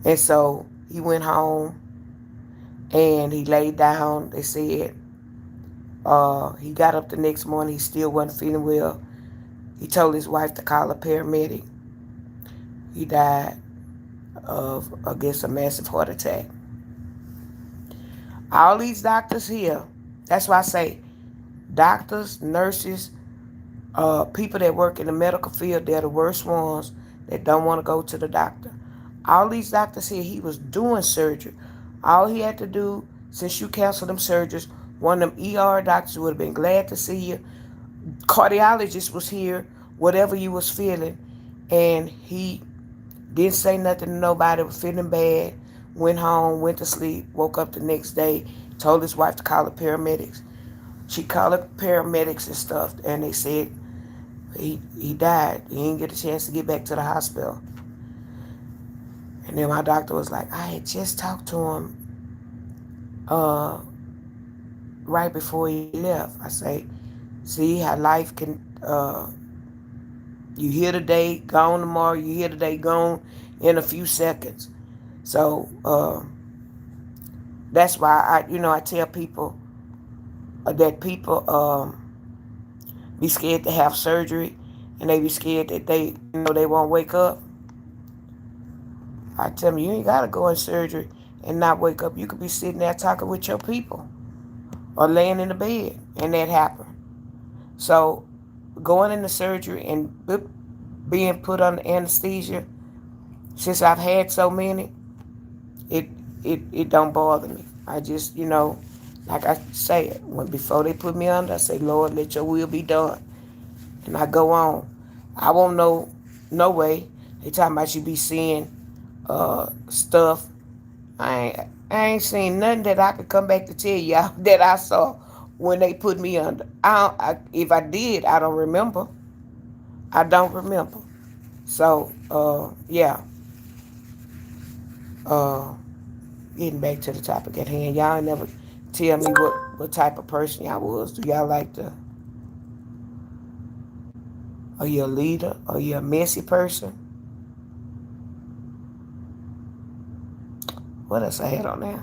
And so he went home and he laid down. They said he got up the next morning. He still wasn't feeling well. He told his wife to call a paramedic. He died of, I guess, a massive heart attack. All these doctors here, that's why I say doctors, nurses, people that work in the medical field, they're the worst ones that don't want to go to the doctor. All these doctors here, he was doing surgery. All he had to do, since you canceled them surgeries, one of them ER doctors would have been glad to see you. Cardiologist was here, whatever you was feeling, and he didn't say nothing to nobody, was feeling bad, went home, went to sleep, woke up the next day, told his wife to call the paramedics. She called the paramedics and stuff, and they said he died. He didn't get a chance to get back to the hospital. And then my doctor was like, I had just talked to him right before he left. I say, see how life can, you here today, gone tomorrow, you here today, gone in a few seconds. So that's why I tell people that people be scared to have surgery, and they be scared that they won't wake up. I tell them, you ain't gotta go in surgery and not wake up. You could be sitting there talking with your people or laying in the bed, and that happened. So going into surgery and being put under anesthesia, since I've had so many, it it don't bother me. I just, like I say, when before they put me under, I say, Lord, let your will be done. And I go on. I won't know no way. They talking about you be seeing stuff. I ain't seen nothing that I could come back to tell y'all that I saw when they put me under. If I did, I don't remember. I don't remember. So, yeah. Uh, Getting back to the topic at hand. Y'all never tell me what type of person y'all was. Do y'all like to, are you a leader? Are you a messy person? What else I had on there?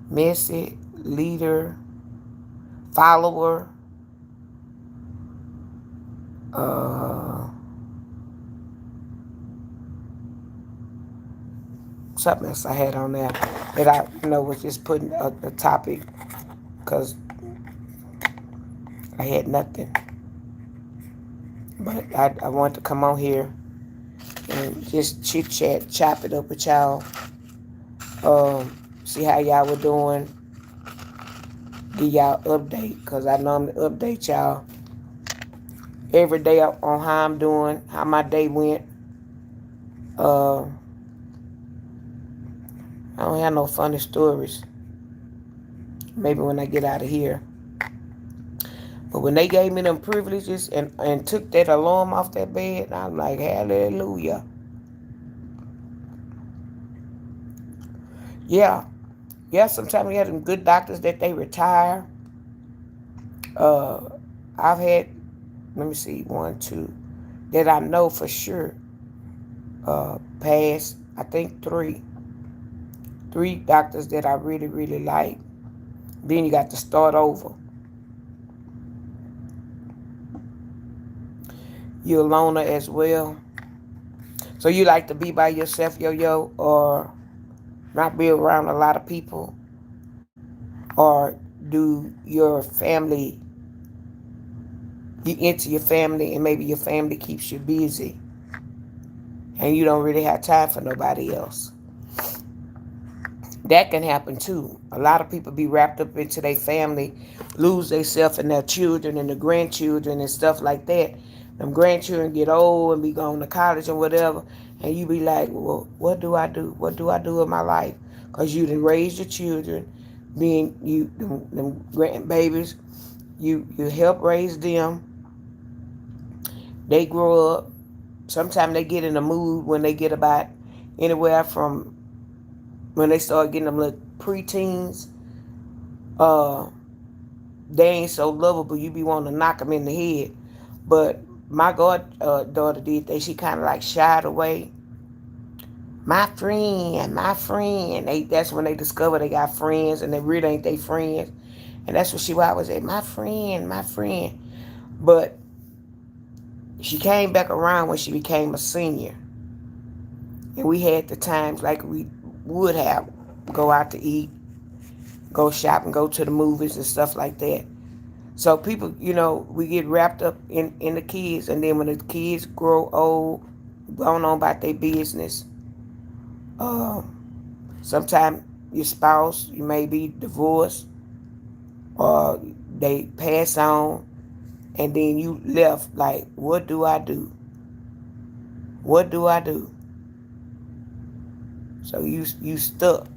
Messy, leader, follower, something else I had on there that I was just putting a topic because I had nothing. But I wanted to come on here and just chit chat, chop it up with y'all. See how y'all were doing. Give y'all update because I normally update y'all every day on how I'm doing, how my day went. I don't have no funny stories. Maybe when I get out of here. But when they gave me them privileges and took that alarm off that bed, I'm like, hallelujah. Yeah. Yeah, sometimes we have them good doctors that they retire. I've had, let me see, 1, 2, that I know for sure passed. I think 3. 3 doctors that I really, really like. Then you got to start over. You're a loner as well. So you like to be by yourself, yo, or not be around a lot of people? Or do your family, you into your family and maybe your family keeps you busy and you don't really have time for nobody else? That can happen too. A lot of people be wrapped up into their family, lose themselves and their children and the grandchildren and stuff like that. Them grandchildren get old and be going to college or whatever, and you be like, well, what do I do? What do I do with my life? Because you done raised your children, being them grandbabies, you help raise them. They grow up. Sometimes they get in a mood when they get about anywhere from when they start getting them little preteens. They ain't so lovable. You be wanting to knock them in the head. But my daughter did that. She kind of like shied away. My friend. That's when they discover they got friends and they really ain't they friends. And that's what she would always say, my friend, my friend. But she came back around when she became a senior. And we had the times like we would have go out to eat, go shopping, go to the movies and stuff like that. So people, we get wrapped up in the kids, and then when the kids grow old, going on about their business, uh, sometimes your spouse, you may be divorced, or they pass on, and then you left like, what do I do? What do I do? So you stuck.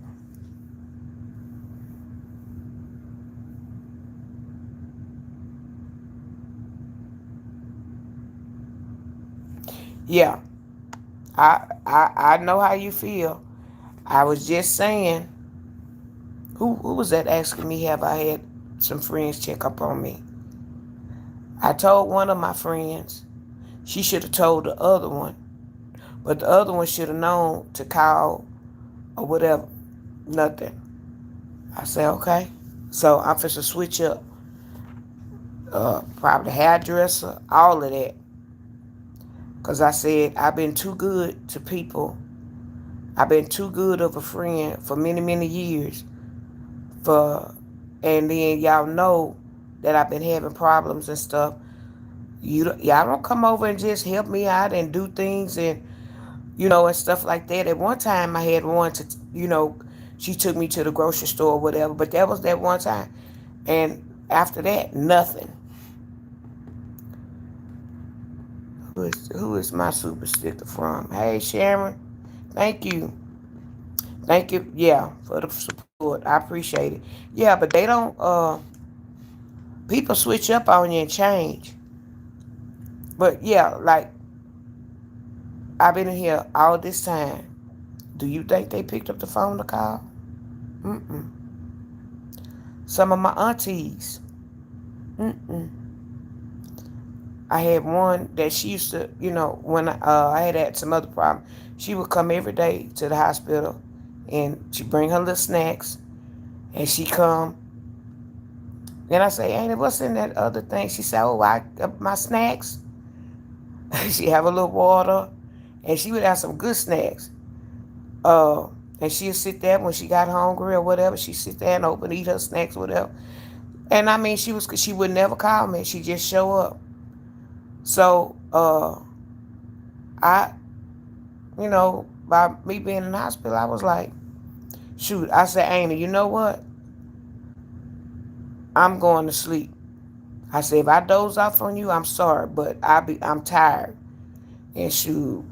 Yeah, I know how you feel. I was just saying, who was that asking me have I had some friends check up on me? I told one of my friends. She should have told the other one, but the other one should have known to call or whatever. Nothing. I said okay. So I'm supposed to switch up, probably hairdresser, all of that. Cause I said I've been too good to people. I've been too good of a friend for many, many years. For and then y'all know that I've been having problems and stuff. Y'all don't come over and just help me out and do things and stuff like that. At one time I had one to she took me to the grocery store or whatever, but that was that one time. And after that, nothing. Who is my super sticker from? Hey Sharon, thank you. Thank you, yeah, for the support. I appreciate it. Yeah, but they don't people switch up on you and change. But yeah, like I've been in here all this time. Do you think they picked up the phone to call? Mm-mm. Some of my aunties. Mm-mm. I had one that she used to, when I had some other problem, she would come every day to the hospital, and she bring her little snacks, and she come. Then I say, Auntie, what's in that other thing? She said, oh, my snacks. She have a little water, and she would have some good snacks. Uh, and she'd sit there when she got hungry or whatever. She'd sit there and eat her snacks, whatever. And I mean, she would never call me. She just show up. So, I, by me being in the hospital, I was like, shoot. I said, Auntie, you know what? I'm going to sleep. I said, if I doze off on you, I'm sorry, but I'm tired. And she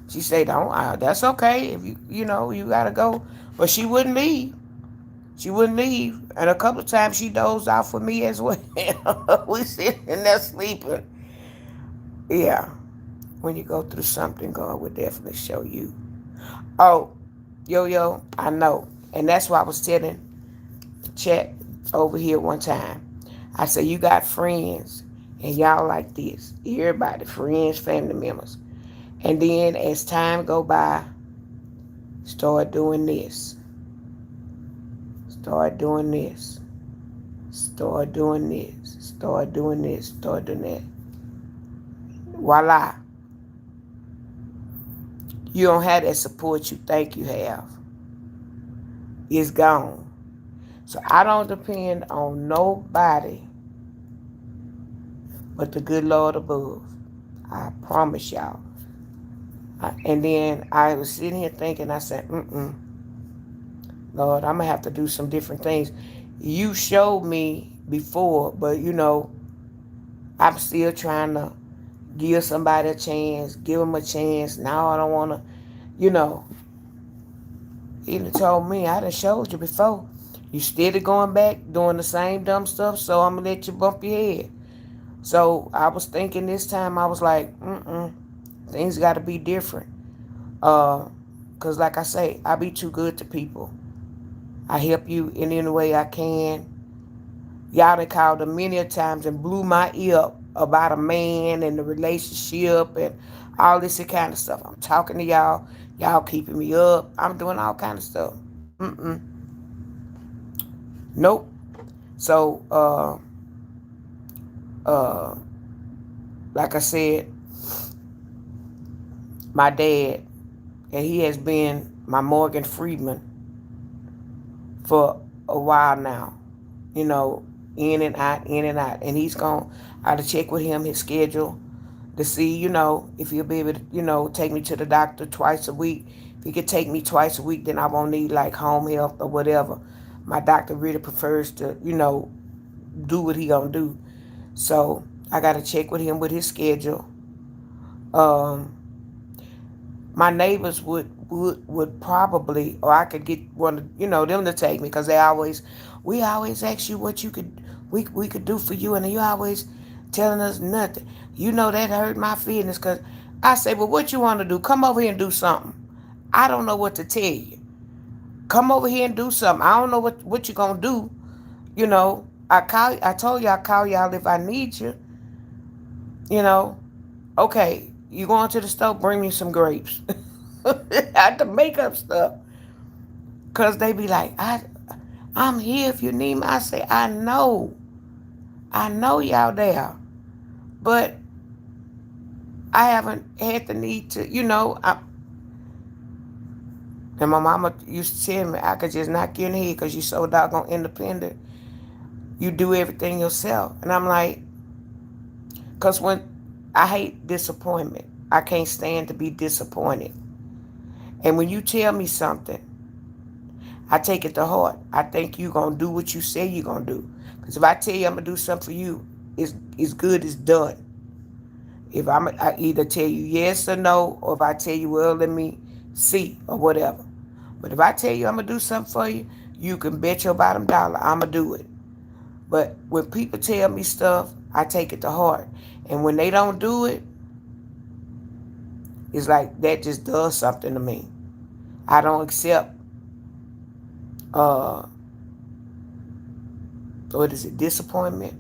said, don't. That's okay if you gotta go. But she wouldn't leave. She wouldn't leave. And a couple of times she dozed off with me as well. We sitting in there sleeping. Yeah. When you go through something, God will definitely show you. Oh, yo, I know. And that's why I was telling chat over here one time. I said, you got friends, and y'all like this. Everybody, friends, family members. And then as time go by, start doing this. Start doing this. Start doing this. Start doing this. Start doing that. Voila. You don't have that support you think you have. It's gone. So I don't depend on nobody but the good Lord above. I promise y'all. And then I was sitting here thinking, I said, Lord, I'm going to have to do some different things. You showed me before, but I'm still trying to give somebody a chance, give them a chance. Now I don't want to, he done told me, I done showed you before. You steady going back, doing the same dumb stuff, so I'm going to let you bump your head. So I was thinking this time, I was like, things got to be different. Because like I say, I be too good to people. I help you in any way I can. Y'all done called them many a times and blew my ear up about a man and the relationship and all this kind of stuff. I'm talking to y'all. Y'all keeping me up. I'm doing all kind of stuff. Nope. So, uh, like I said, my dad, and he has been my Morgan Freeman for a while now. You know, in and out, in and out. And he's going, I had to check with him, his schedule, to see, if he'll be able to, take me to the doctor twice a week. If he could take me twice a week, then I won't need like home health or whatever. My doctor really prefers to, do what he gonna do. So I gotta check with him with his schedule. Um, my neighbors would probably, or I could get one of them to take me, because we always ask you what we could do for you, and you always telling us nothing. That hurt my feelings, because I say, well, what you want to do? Come over here and do something. I don't know what to tell you. Come over here and do something. I don't know what you're gonna do. I told you I call y'all if I need you. You know, okay, you going to the store? Bring me some grapes. I had to make up stuff, cause they be like, I'm here if you need me. I say, I know y'all there, but I haven't had the need to, and my mama used to tell me I could just knock you in the head because you so doggone independent. You do everything yourself. And I'm like, because when I hate disappointment, I can't stand to be disappointed. And when you tell me something, I take it to heart. I think you're going to do what you say you're going to do. Because if I tell you I'm going to do something for you, it's good, it's done. If I either tell you yes or no, or if I tell you, well, let me see, or whatever. But if I tell you I'm going to do something for you, you can bet your bottom dollar I'm going to do it. But when people tell me stuff, I take it to heart. And when they don't do it, it's like that just does something to me. I don't accept, uh, what is it, disappointment,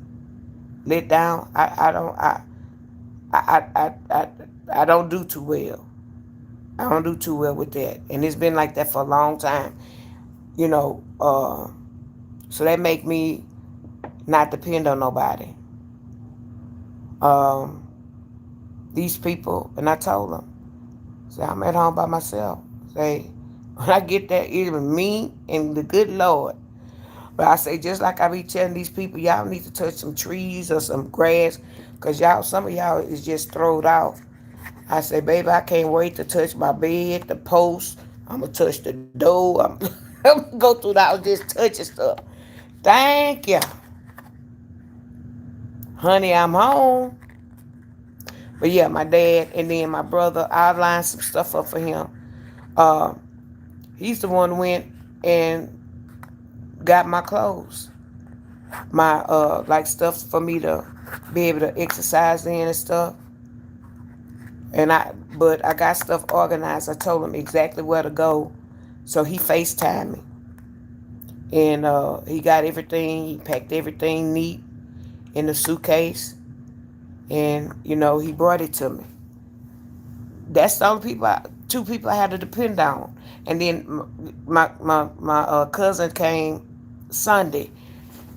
let down. I don't do too well. I don't do too well with that. And it's been like that for a long time. You know, so that make me not depend on nobody. Um, these people, and I told them, say, I'm at home by myself. Say, when I get there, even me and the good Lord. But I say, just like I be telling these people, y'all need to touch some trees or some grass, because some of y'all is just throwed out. I say, baby, I can't wait to touch my bed, the post. I'm going to touch the door. I'm going to go through the house just touching stuff. Thank you. Honey, I'm home. But yeah, my dad and then my brother, I lined some stuff up for him. Uh, he's the one who went and got my clothes. My, like stuff for me to be able to exercise in and stuff. But I got stuff organized. I told him exactly where to go. So he FaceTimed me. And he got everything, he packed everything neat in the suitcase. And, he brought it to me. That's the only two people I had to depend on. And then my cousin came Sunday.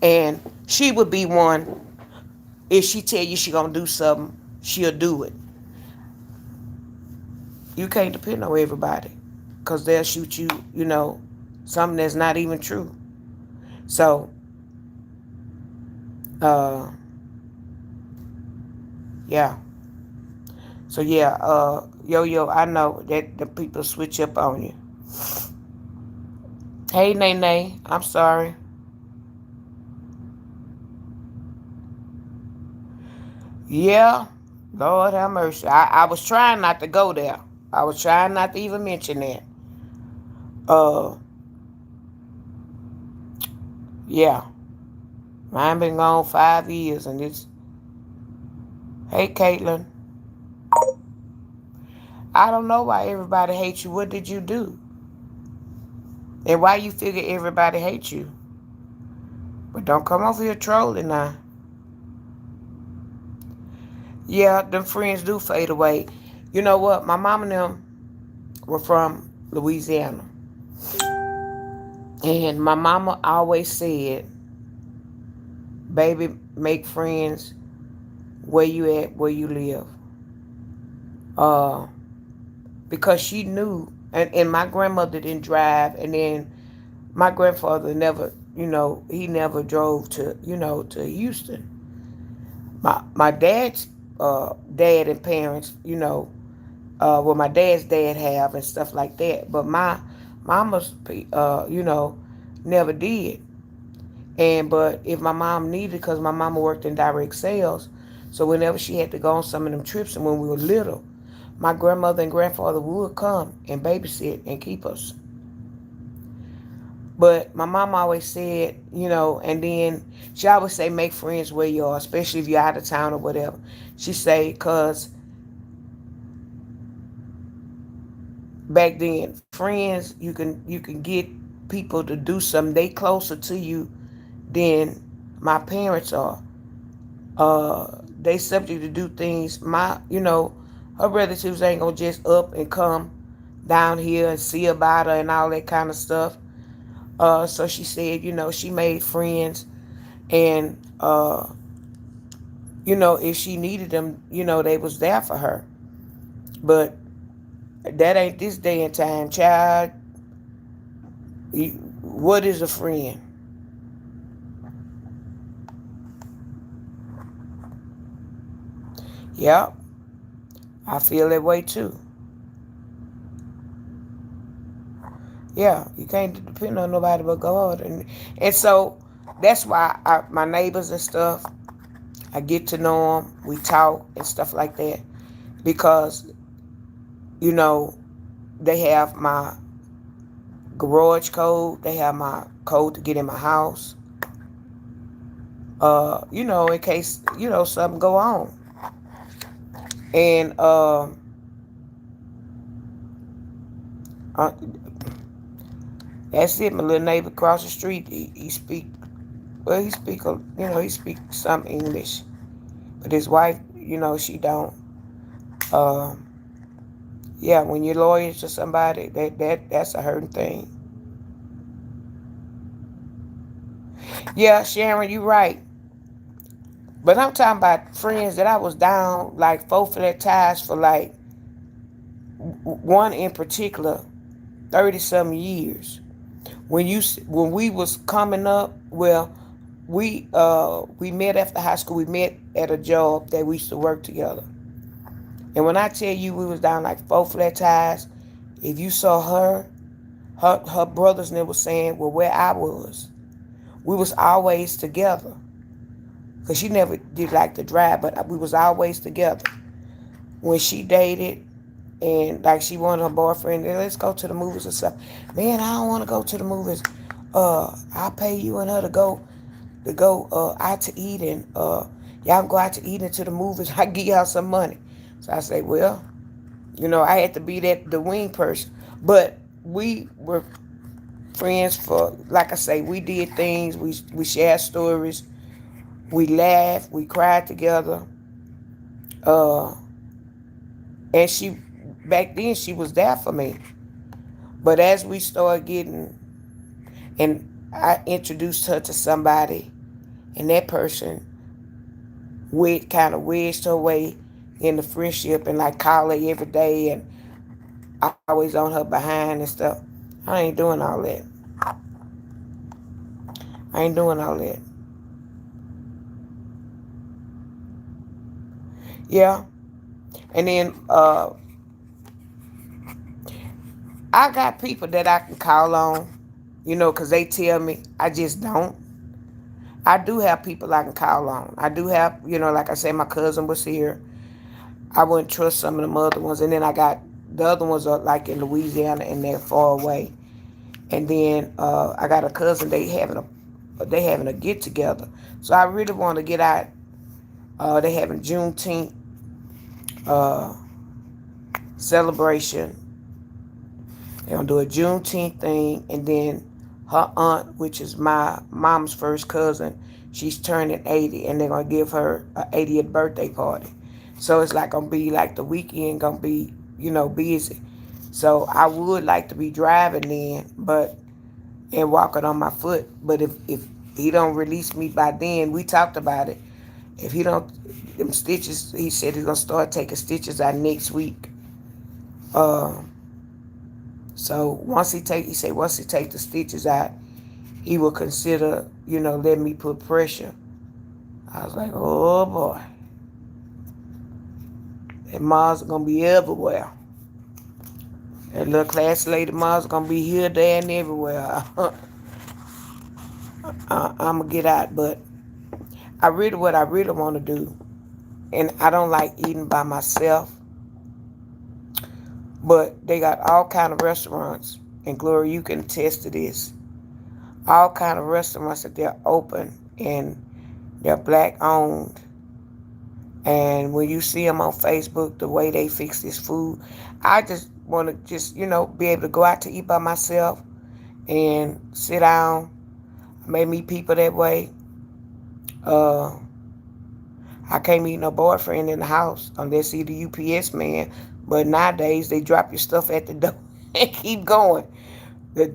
And she would be one, if she tell you she gonna do something, she'll do it. You can't depend on everybody, because they'll shoot you, something that's not even true. So, yeah. So, yeah, Yo, I know that the people switch up on you. Hey, Nene, I'm sorry. Yeah, Lord have mercy. I was trying not to go there. I was trying not to even mention that. Uh, yeah. Mine been gone 5 years, and it's. Hey, Caitlin. I don't know why everybody hates you. What did you do? And why you figure everybody hates you? But don't come over here trolling now. Yeah, them friends do fade away. You know what? My mom and them were from Louisiana. And my mama always said, baby, make friends where you at, where you live. Uh, because she knew, and my grandmother didn't drive, and then my grandfather never, he never drove to Houston. My dad's dad and parents, what my dad's dad have and stuff like that. But my mama's, never did. And but if my mom needed, because my mama worked in direct sales, so whenever she had to go on some of them trips, and when we were little, my grandmother and grandfather would come and babysit and keep us. But my mom always said, and then she always say, make friends where you are, especially if you're out of town or whatever. She say, cause back then, friends, you can get people to do something. They closer to you than my parents are. They subject to do things. Her relatives ain't gonna just up and come down here and see about her and all that kind of stuff. So she said, she made friends, and if she needed them, they was there for her. But that ain't this day and time, child. What is a friend? Yep, I feel that way too. Yeah, you can't depend on nobody but God, and so that's why my neighbors and stuff, I get to know them. We talk and stuff like that because you know they have my garage code. They have my code to get in my house. In case something go on, and uh, that's it. My little neighbor across the street, he speak well. He speak some English, but his wife, she don't. Um, yeah, when you're loyal to somebody, that's a hurting thing. Yeah, Sharon, you right. But I'm talking about friends that I was down like four flat tires for, like one in particular, 30 some years. When we was coming up, well, we met after high school. We met at a job that we used to work together. And when I tell you we was down like four flat tires, if you saw her brothers, and they was saying, well, where I was, we was always together. Cause she never did like to drive, but we was always together. When she dated, and like she wanted her boyfriend, let's go to the movies and stuff. Man, I don't want to go to the movies. I'll pay you and her to go out to eat, and y'all can go out to eat into the movies. I give y'all some money. So I say, well, I had to be the wing person, but we were friends for, like I say, we did things. We shared stories. We laughed. We cried together. Uh, and she back then she was there for me. But as we started getting, and I introduced her to somebody, and that person kind of wedged her way in the friendship, and like call her every day, and always on her behind and stuff. I ain't doing all that. I ain't doing all that. Yeah. And then I got people that I can call on, because they tell me. I just don't. I do have people I can call on. I do have, like I said, my cousin was here. I wouldn't trust some of them other ones. And then I got the other ones are like in Louisiana, and they're far away. And then I got a cousin. They having a get together. So I really want to get out. They having Juneteenth uh, celebration. They're gonna do a Juneteenth thing, and then her aunt, which is my mom's first cousin, she's turning 80, and they're gonna give her an 80th birthday party. So it's like gonna be like the weekend gonna be, busy. So I would like to be driving then, but and walking on my foot. But if he don't release me by then, we talked about it. If he don't, them stitches, he said he's gonna start taking stitches out next week. Uh, so he said once he take the stitches out, he will consider, letting me put pressure. I was like, oh boy, that Mars gonna be everywhere. That little class lady Mars gonna be here, there, and everywhere. I'm gonna get out, but what I really want to do, and I don't like eating by myself, but they got all kind of restaurants, and Gloria, you can attest to this. All kind of restaurants that they're open and they're black owned. And when you see them on Facebook, the way they fix this food, I just want to be able to go out to eat by myself and sit down. I may meet people that way. Uh, I can't meet no boyfriend in the house unless he's the UPS man. But nowadays they drop your stuff at the door and keep going. The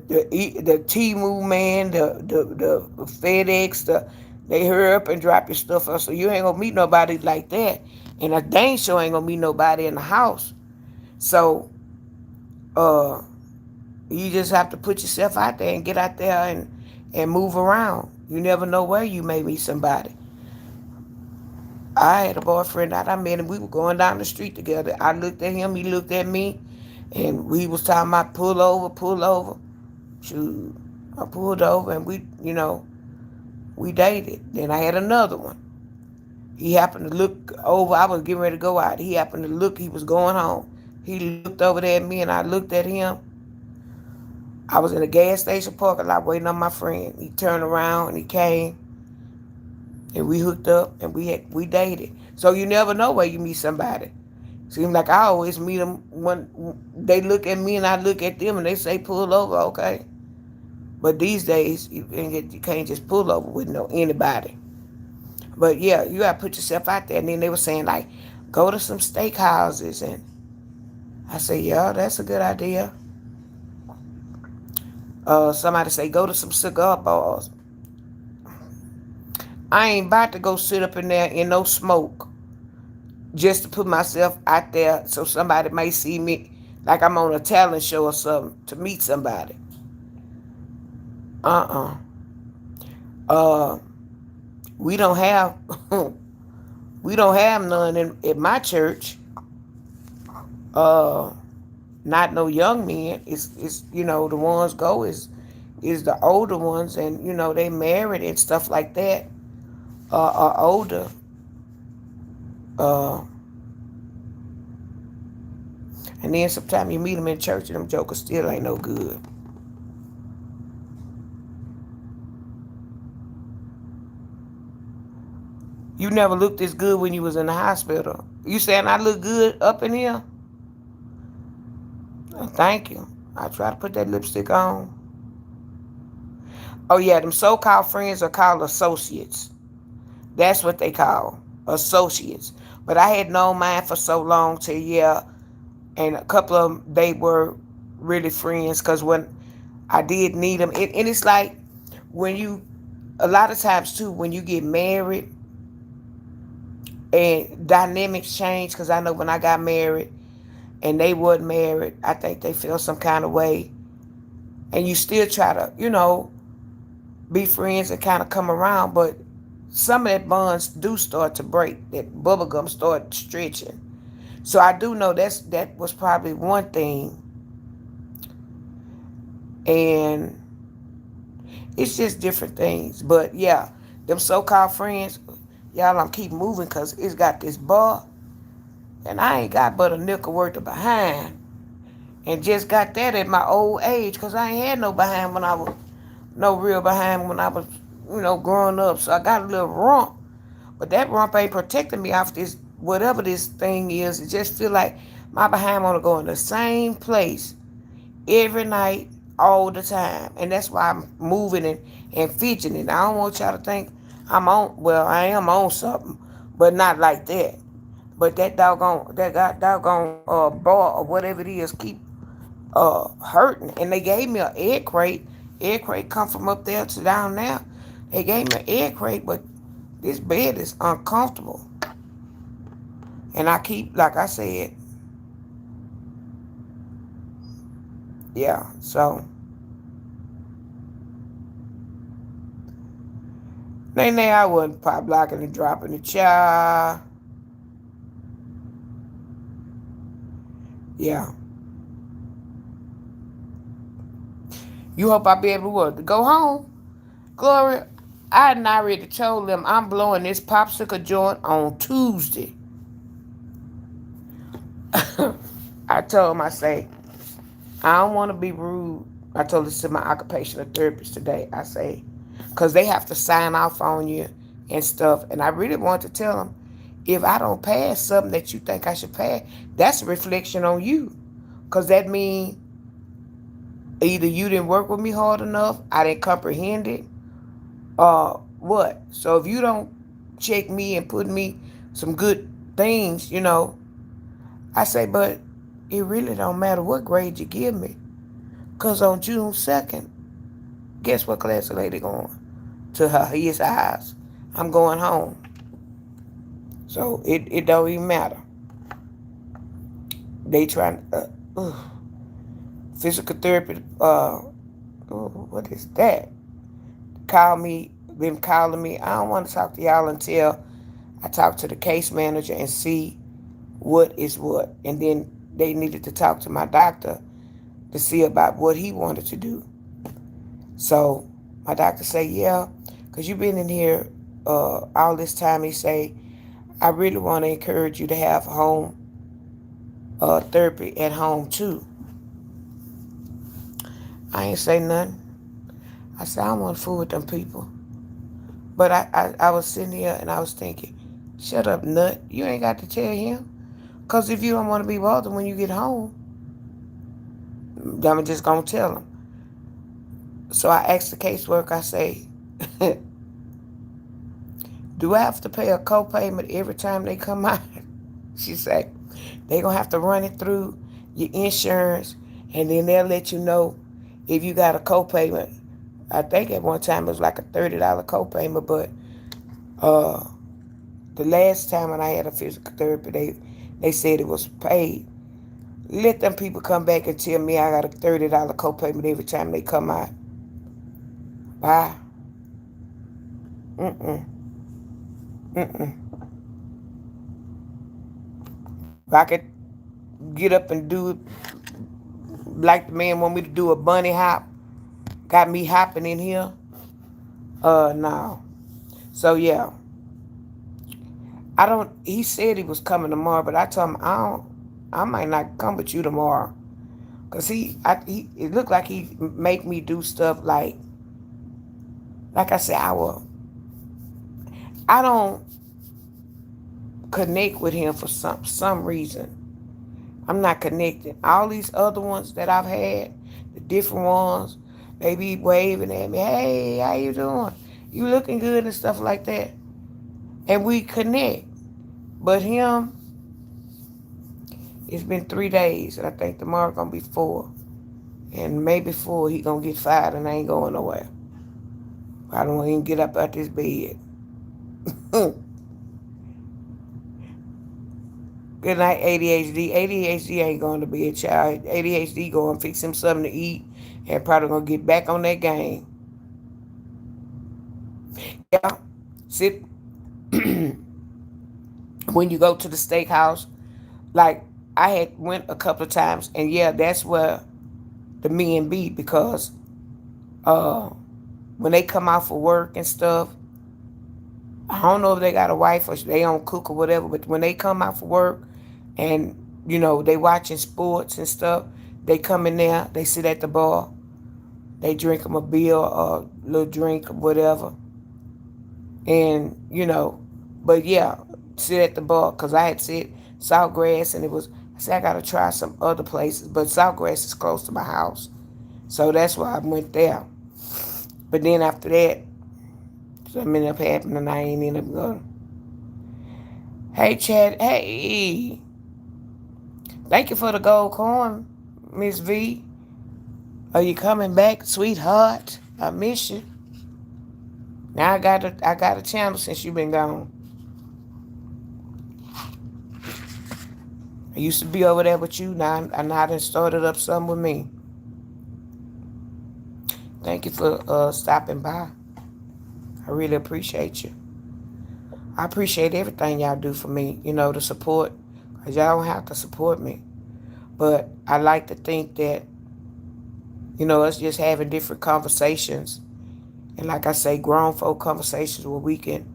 Temu man, the FedEx, they hurry up and drop your stuff off. So you ain't gonna meet nobody like that, and a dang sure ain't gonna meet nobody in the house. So, uh, you just have to put yourself out there and get out there and move around. You never know where you may meet somebody. I had a boyfriend that I met, and we were going down the street together. I looked at him, he looked at me, and we was talking about pull over, pull over. Shoot, I pulled over, and we dated. Then I had another one. He happened to look over. I was getting ready to go out. He happened to look. He was going home. He looked over there at me, and I looked at him. I was in a gas station parking lot waiting on my friend. He turned around, and he came, and we hooked up, and we dated. So you never know where you meet somebody. Seems like I always meet them when they look at me and I look at them, and they say pull over, okay. But these days you can't just pull over with anybody. But yeah, you gotta put yourself out there. And then they were saying like, go to some steak houses, and I said, yeah, that's a good idea. Somebody say go to some cigar bars. I ain't about to go sit up in there in no smoke just to put myself out there so somebody may see me like I'm on a talent show or something to meet somebody. Uh-uh. Uh, we don't have we don't have none in my church. Uh, Not no young men. It's the ones go is the older ones, and they married and stuff like that. Are older. Uh, and then sometimes you meet them in church and them jokers still ain't no good. You never looked this good when you was in the hospital. You saying I look good up in here? Oh, thank you. I try to put that lipstick on. Oh yeah, them so-called friends are called associates. That's what they call associates. But I had known mine for so long till yeah, and a couple of them they were really friends because when I did need them, and it's like when you a lot of times too when you get married and dynamics change because I know when I got married and they weren't married, I think they feel some kind of way, and you still try to be friends and kind of come around, but some of that bonds do start to break. That bubblegum start stretching. So I do know that was probably one thing, and it's just different things. But yeah, them so-called friends, y'all, I'm keep moving because it's got this bar, and I ain't got but a nickel worth of behind, and just got that at my old age because I ain't had no behind when I was no real behind when I was growing up. So I got a little rump, but that rump ain't protecting me off this whatever this thing is. It just feel like my behind want to go in the same place every night, all the time. And that's why I'm moving and fidgeting. I don't want y'all to think I'm on, well, I am on something, but not like that. But that bar or whatever it is keep hurting. And they gave me an egg crate. Egg crate come from up there to down there. They gave me an egg crate, but this bed is uncomfortable. And I keep, like I said, yeah. So, Nene, I wasn't pop blocking and dropping the child. Yeah. You hope I be able to what? To go home? Gloria, I had already told them I'm blowing this popsicle joint on Tuesday. I told them, I say, I don't want to be rude. I told this to my occupational therapist today. I say, because they have to sign off on you and stuff. And I really want to tell them, if I don't pass something that you think I should pass, that's a reflection on you. Because that means either you didn't work with me hard enough, I didn't comprehend it, what. So if you don't check me and put me some good things, I say, but it really don't matter what grade you give me. Because on June 2nd, guess what class the lady going? To his house. I'm going home. So it don't even matter. They trying physical therapy, what is that? Been calling me. I don't want to talk to y'all until I talk to the case manager and see what is what. And then they needed to talk to my doctor to see about what he wanted to do. So my doctor say, yeah, because you've been in here all this time. He say, I really want to encourage you to have home therapy at home too. I ain't say nothing. I said, I don't want to fool with them people. But I was sitting here and I was thinking, shut up, nut. You ain't got to tell him. Because if you don't want to be bothered when you get home, I'm just going to tell him. So I asked the caseworker, I say, do I have to pay a co-payment every time they come out? She said, they going to have to run it through your insurance, and then they'll let you know if you got a co-payment. I think at one time it was like a $30 co-payment, but the last time when I had a physical therapy, they said it was paid. Let them people come back and tell me I got a $30 co-payment every time they come out. Bye. Mm-mm. Mm-mm. If I could get up and do it like the man want me to do a bunny hop, got me hopping in here. No. So yeah. He said he was coming tomorrow, but I told him I might not come with you tomorrow. Cause it looked like he make me do stuff like I said, I don't connect with him for some reason. I'm not connected. All these other ones that I've had, the different ones, they be waving at me, hey, how you doing? You looking good and stuff like that. And we connect. But him, it's been 3 days, and I think tomorrow gonna be 4. And maybe 4, he gonna get fired and I ain't going nowhere. I don't even get up out this bed. Good night, ADHD. ADHD ain't going to be a child. ADHD going to fix him something to eat and probably going to get back on that game. Yeah. Sit. When you go to the steakhouse, like I had went a couple of times, and yeah, that's where the men be, because when they come out for work and stuff, I don't know if they got a wife or they don't cook or whatever, but when they come out for work and, they watching sports and stuff, they come in there, they sit at the bar, they drink them a beer or a little drink or whatever. And, but yeah, sit at the bar, because I had said Saltgrass, and I said I got to try some other places, but Saltgrass is close to my house. So that's why I went there. But then after that, something ended up happening and I ain't end up going. Hey, Chad. Hey, thank you for the gold coin, Miss V. Are you coming back, sweetheart? I miss you. Now I got a channel since you've been gone. I used to be over there with you. Now I done started up some with me. Thank you for stopping by. I really appreciate you. I appreciate everything y'all do for me. The support. Cause y'all don't have to support me, but I like to think that us just having different conversations, and like I say, grown folk conversations where we can,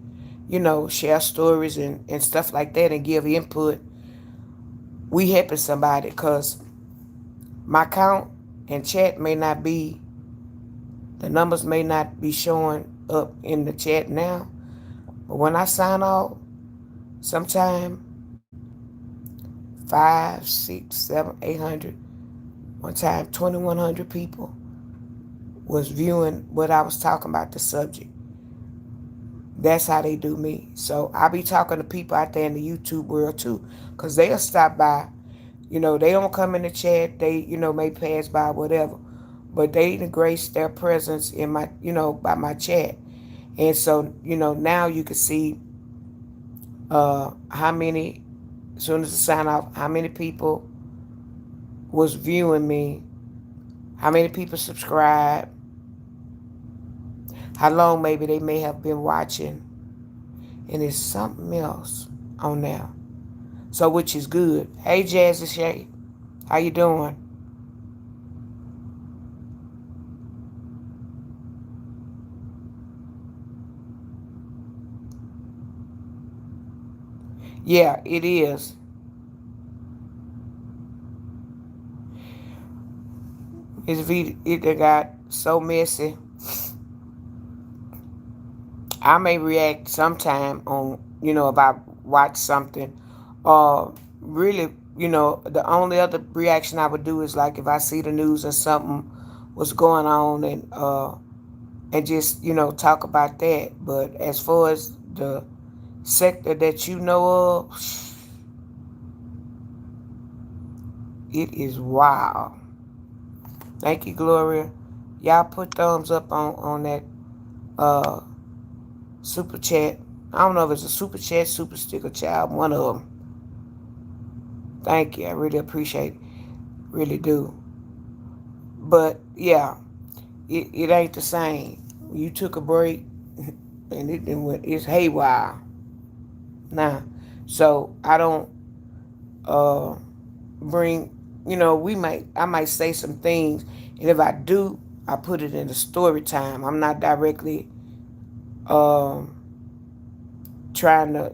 share stories and stuff like that and give input. We helping somebody because my count and chat may not be, the numbers may not be showing up in the chat now, but when I sign off, sometime 5, 6, 7, 800, one time 2,100 people was viewing what I was talking about, the subject. That's how they do me. So I be talking to people out there in the YouTube world too, because they'll stop by. They don't come in the chat. They, may pass by, whatever. But they grace their presence in my, by my chat. And so, now you can see how many, as soon as I sign off, how many people was viewing me, how many people subscribe, how long maybe they may have been watching. And it's something else on there. So which is good. Hey Jazzy Shay, how you doing? Yeah, it is. It got so messy. I may react sometime on, if I watch something. Really, the only other reaction I would do is like if I see the news and something was going on and just, talk about that. But as far as the sector that you know of, it is wild. Thank you, Gloria. Y'all put thumbs up on that uh super chat. I don't know if it's a super chat, super sticker, child, one of them. Thank you. I really appreciate it. Really do. But yeah, it ain't the same. You took a break and it's haywire now. So I don't uh bring, I might say some things, and if I do, I put it in the story time. I'm not directly um trying to,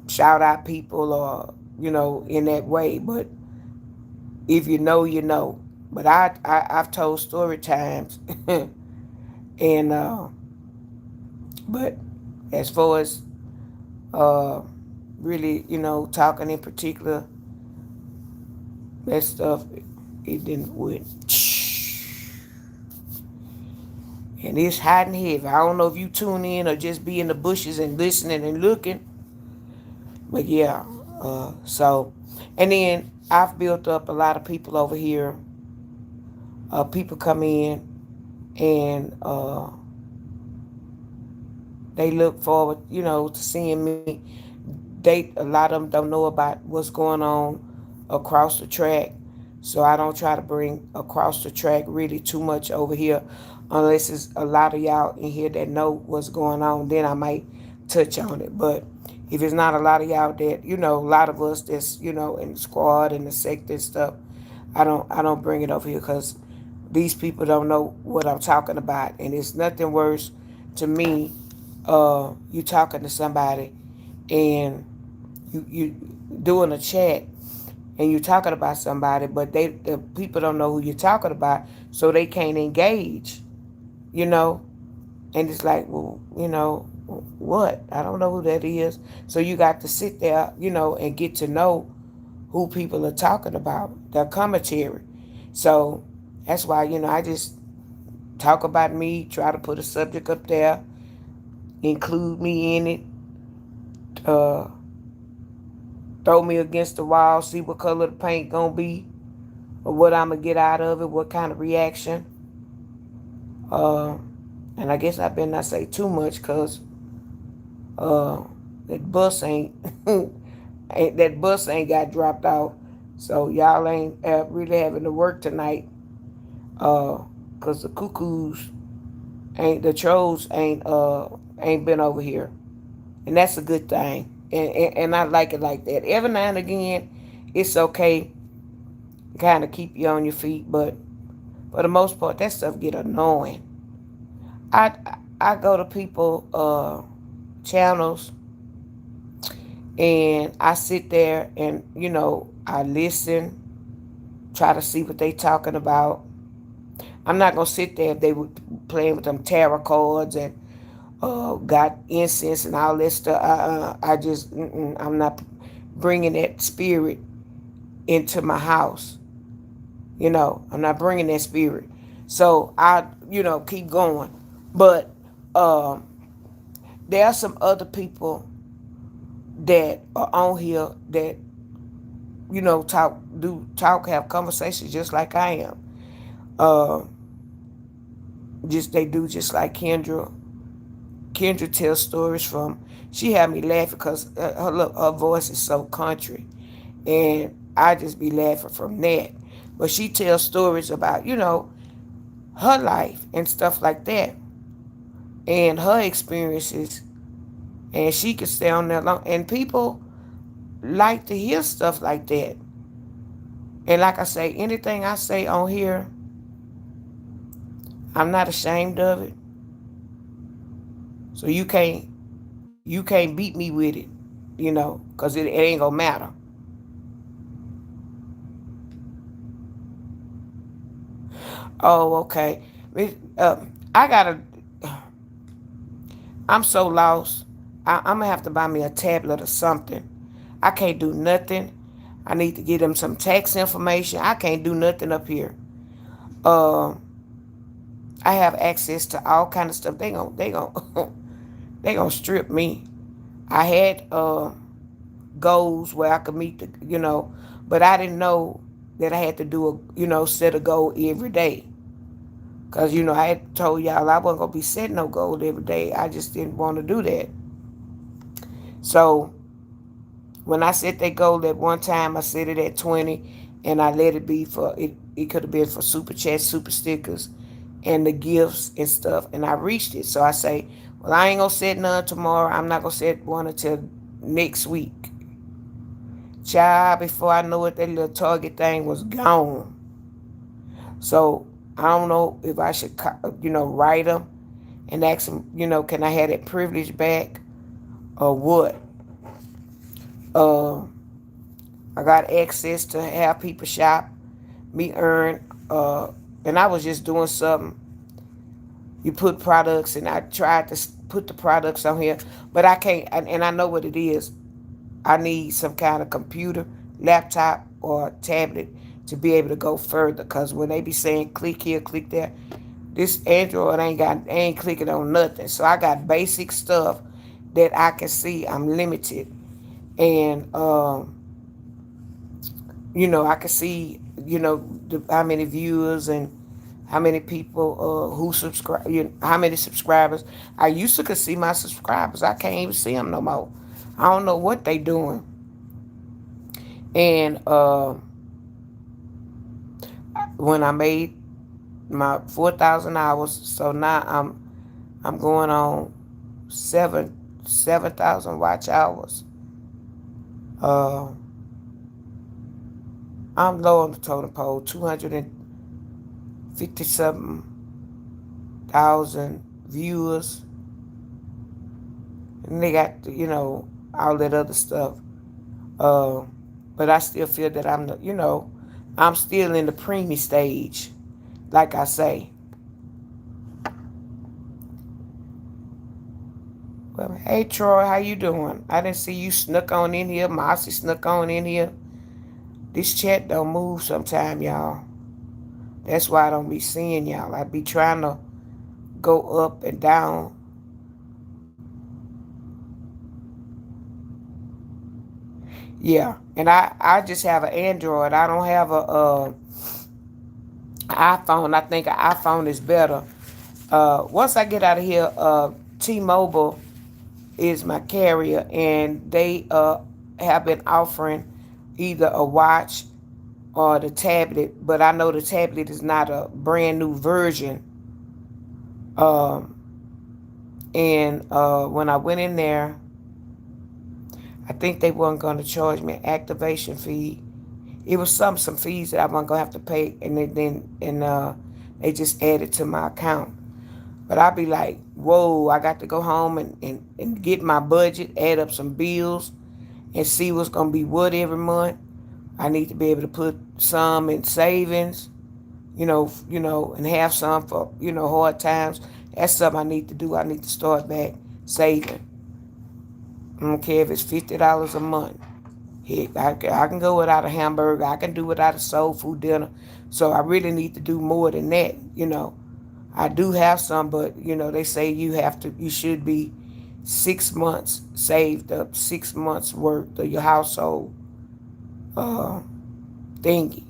shout out people or, in that way. But if you know, you know. But I've told story times, and but as far as uh, really, talking in particular, that stuff, it didn't went. And it's hot and heavy. I don't know if you tune in or just be in the bushes and listening and looking, but yeah. So, and then I've built up a lot of people over here. People come in and they look forward, to seeing me. A lot of them don't know about what's going on across the track, so I don't try to bring across the track really too much over here, unless it's a lot of y'all in here that know what's going on. Then I might touch on it. But if it's not a lot of y'all that, a lot of us that's, in the squad and the sector and stuff, I don't bring it over here because these people don't know what I'm talking about, and it's nothing worse to me. You talking to somebody and you doing a chat and you talking about somebody, but the people don't know who you're talking about, so they can't engage, you know. And it's like, well, what? I don't know who that is. So you got to sit there, and get to know who people are talking about, their commentary. So that's why, I just talk about me, try to put a subject up there, include me in it, uh, throw me against the wall, see what color the paint gonna be, or what I'm gonna get out of it, what kind of reaction. Uh, and I guess I better not say too much, cause uh, that bus ain't, that bus ain't got dropped off. So y'all ain't really having to work tonight. Cause the cuckoos ain't, the trolls ain't been over here, and that's a good thing. And I like it like that. Every now and again, it's okay, kind of keep you on your feet, but for the most part, that stuff get annoying. I I go to people channels, and I sit there and I listen, try to see what they talking about. I'm not gonna sit there if they were playing with them tarot cards and got incense and all that stuff. I just I'm not bringing that spirit into my house. I'm not bringing that spirit. So I keep going. But um, there are some other people that are on here that talk, have conversations just like I am. Uh, just they do just like Kendra. Kendra tells stories from. She had me laughing because her voice is so country, and I just be laughing from that. But she tells stories about her life and stuff like that, and her experiences, and she could stay on there long. And people like to hear stuff like that. And like I say, anything I say on here, I'm not ashamed of it. So you can't beat me with it, because it ain't gonna matter. Oh, okay. I gotta. I'm so lost. I'm gonna have to buy me a tablet or something. I can't do nothing. I need to get them some tax information. I can't do nothing up here. Uh, I have access to all kind of stuff. They gon' they gonna strip me. I had goals where I could meet but I didn't know that I had to do set a goal every day. Cause I had told y'all I wasn't gonna be setting no goal every day. I just didn't want to do that. So when I set that goal at one time, I set it at 20, and I let it be for it. It could have been for super chats, super stickers, and the gifts and stuff. And I reached it. So I say, well, I ain't gonna set none tomorrow. I'm not gonna set one until next week. Child, before I know it, that little Target thing was gone. So I don't know if I should, write them and ask them, can I have that privilege back or what? Uh, I got access to have people shop, me earn, and I was just doing something. You put products, and I tried to put the products on here, but I can't, and I know what it is. I need some kind of computer, laptop, or tablet to be able to go further. Cause when they be saying click here, click there, this Android ain't clicking on nothing. So I got basic stuff that I can see. I'm limited, and I can see how many viewers and how many people who subscribe, how many subscribers. I used to could see my subscribers. I can't even see them no more. I don't know what they doing. And when I made my 4,000 hours, so now I'm going on 7,000 watch hours. Uh, I'm low on the totem pole, 257,000 viewers, and they got all that other stuff. Uh, but I still feel that I'm still in the preemie stage, like I say. Well, hey Troy, how you doing? I didn't see you snuck on in here. Mossy snuck on in here. This chat don't move sometime, y'all. That's why I don't be seeing y'all. I be trying to go up and down. Yeah, and I just have an Android. I don't have a iPhone. I think an iPhone is better. Once I get out of here, T-Mobile is my carrier, and they have been offering either a watch or the tablet. But I know the tablet is not a brand new version. Um, and when I went in there, I think they weren't going to charge me an activation fee. It was some fees that I wasn't gonna have to pay, and they just added to my account. But I'd be like, whoa, I got to go home and get my budget, add up some bills, and see what's gonna be what every month. I need to be able to put some in savings, and have some for hard times. That's something I need to do. I need to start back saving. I don't care if it's $50 a month. Heck, I can go without a hamburger. I can do without a soul food dinner. So I really need to do more than that. I do have some, but they say you should be 6 months saved up, 6 months worth of your household uh, thingy.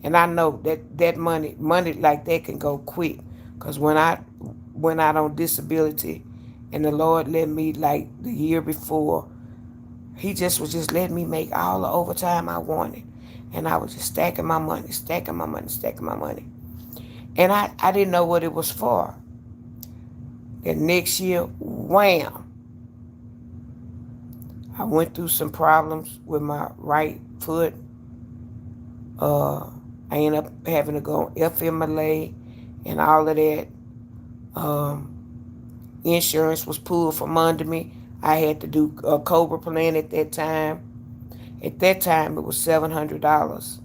And I know that money like that can go quick. Cause when I went out on disability, and the Lord let me like the year before, He just was just letting me make all the overtime I wanted, and I was just stacking my money, stacking my money, stacking my money, and I didn't know what it was for. And next year, wham! I went through some problems with my right foot. Uh, I ended up having to go on FMLA and all of that. Um, Insurance was pulled from under me. I had to do a Cobra plan at that time. At that time, it was $700.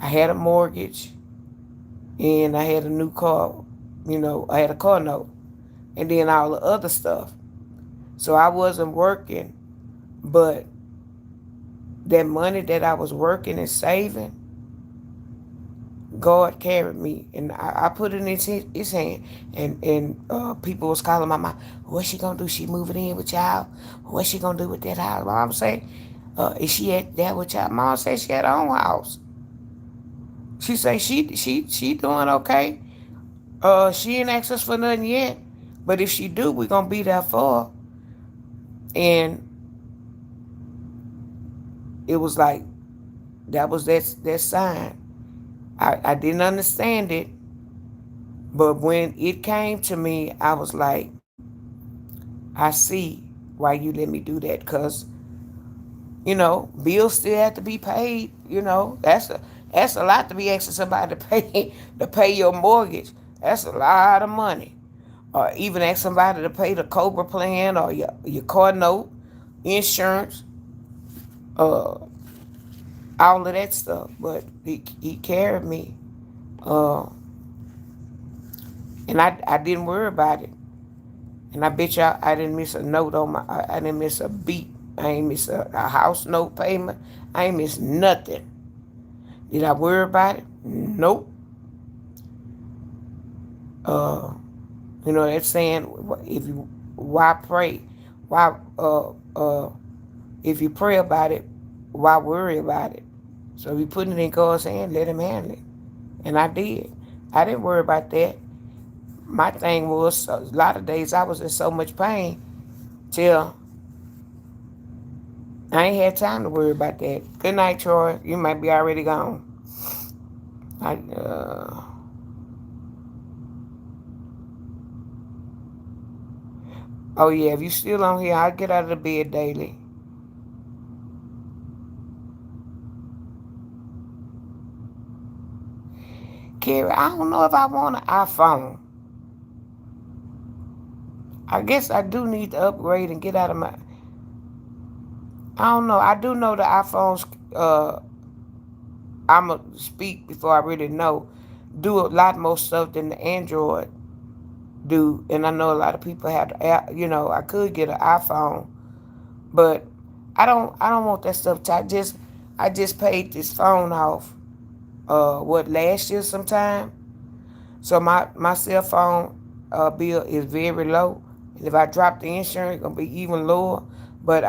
I had a mortgage, and I had a new car. I had a car note, and then all the other stuff. So I wasn't working, but that money that I was working and saving, God carried me, and I put it in his hand. And people was calling my mom, "What's she gonna do? She moving in with y'all? What's she gonna do with that house?" Mom say, "Is she at that with y'all?" Mom said she had her own house. She say she doing okay. She ain't asked us for nothing yet, but if she do, we gonna be there for her. And it was like that was that sign. I didn't understand it, but when it came to me, I was like, I see why you let me do that, cause bills still have to be paid. That's a lot to be asking somebody to pay to pay your mortgage. That's a lot of money. Or even ask somebody to pay the Cobra plan or your car note, insurance, uh, all of that stuff. But he carried me, uh, and I didn't worry about it. And I bet y'all I didn't miss a note on my. I didn't miss a beat. I ain't miss a house note payment. I ain't miss nothing. Did I worry about it? Nope. Uh, that saying, if you why pray, why if you pray about it, why worry about it? So if you put it in God's hand, let Him handle it. And I did. I didn't worry about that. My thing was a lot of days I was in so much pain till I ain't had time to worry about that. Good night, Troy. You might be already gone. I Oh yeah, if you still on here, I get out of the bed daily. Carrie, I don't know if I want an iPhone. I guess I do need to upgrade and get out of my. I don't know. I do know the iPhones. I'ma speak before I really know. Do a lot more stuff than the Android do, and I know a lot of people have. I could get an iPhone, but I don't. I don't want that stuff. I just paid this phone off. Last year sometime. So my cell phone bill is very low, and if I drop the insurance, it's gonna be even lower. But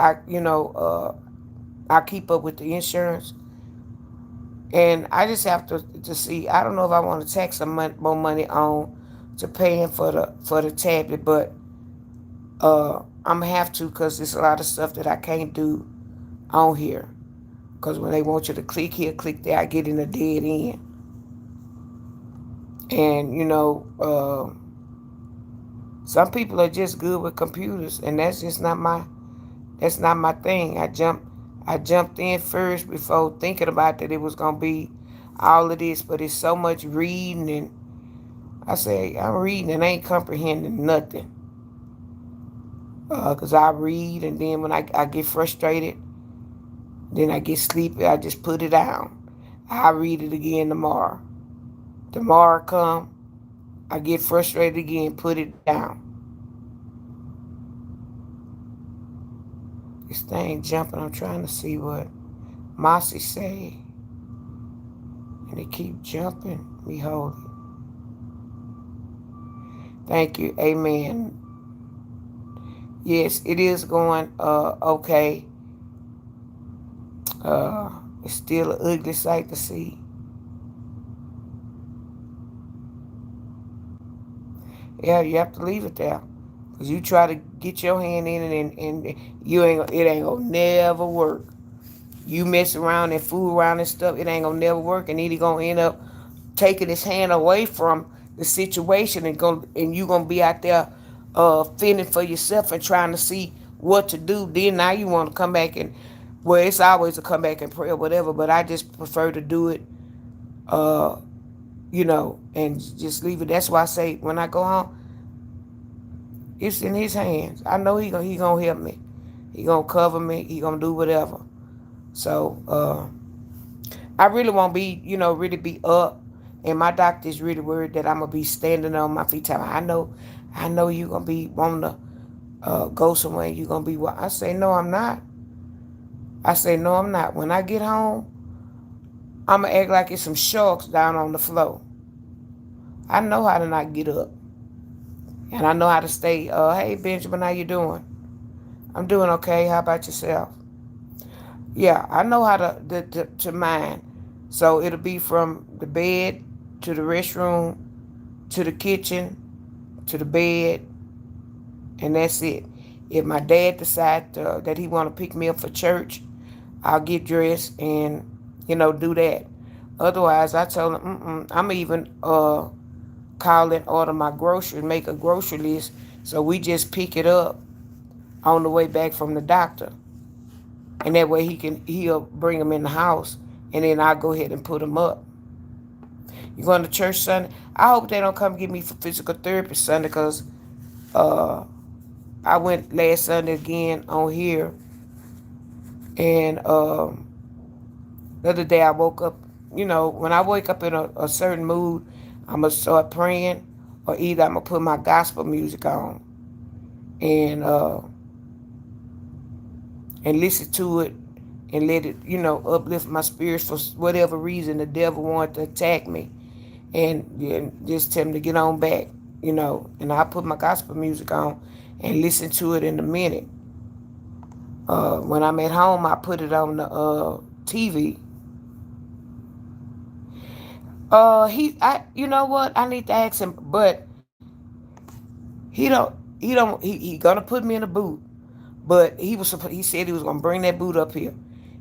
I keep up with the insurance, and I just have to see. I don't know if I want to tack some more money on to paying for the tablet, but I'm gonna have to because there's a lot of stuff that I can't do on here. Because when they want you to click here, click there, I get in a dead end. And some people are just good with computers, and that's not my thing. I jumped in first before thinking about that it was gonna be all of this, but it's so much reading, and I say I'm reading and I ain't comprehending nothing. Cause I read, and then when I get frustrated, then I get sleepy. I just put it down. I read it again tomorrow. Tomorrow come, I get frustrated again, put it down. This thing jumping. I'm trying to see what Mossy say, and it keep jumping. We hold it. Thank you. Amen. Yes, it is going okay. It's still an ugly sight to see. Yeah, you have to leave it there. Cause you try to get your hand in it, and it ain't gonna never work. You mess around and fool around and stuff, it ain't gonna never work, and then he gonna end up taking his hand away from the situation, and you gonna be out there fending for yourself and trying to see what to do. Then now you want to come back and, well, it's always a come back and pray or whatever, but I just prefer to do it, uh, and just leave it. That's why I say when I go home, it's in his hands. I know he gonna help me. He gonna cover me. He gonna do whatever. So I really won't be, really be up. And my doctor's really worried that I'm gonna be standing on my feet. Telling I know you gonna be wanting to go somewhere. You gonna be what? I say no, I'm not. I say no, I'm not. When I get home, I'm gonna act like it's some sharks down on the floor. I know how to not get up, and I know how to stay. Hey Benjamin, how you doing? I'm doing okay. How about yourself? Yeah, I know how to mind. So it'll be from the bed to the restroom to the kitchen to the bed, and that's it. If my dad decides that he want to pick me up for church, I'll get dressed and do that. Otherwise, I told him, I'm even call and order my groceries, make a grocery list, so we just pick it up on the way back from the doctor, and that way he'll bring them in the house, and then I'll go ahead and put them up. You going to church Sunday? I hope they don't come get me for physical therapy Sunday, because uh, I went last Sunday again on here, and the other day I woke up. When I wake up in a certain mood, I'm gonna start praying, or either I'm gonna put my gospel music on and listen to it and let it, uplift my spirits for whatever reason the devil wanted to attack me, and just tell him to get on back, and I put my gospel music on and listen to it in a minute. When I'm at home, I put it on the TV. You know what? I need to ask him, but he gonna put me in a boot. But he said he was gonna bring that boot up here.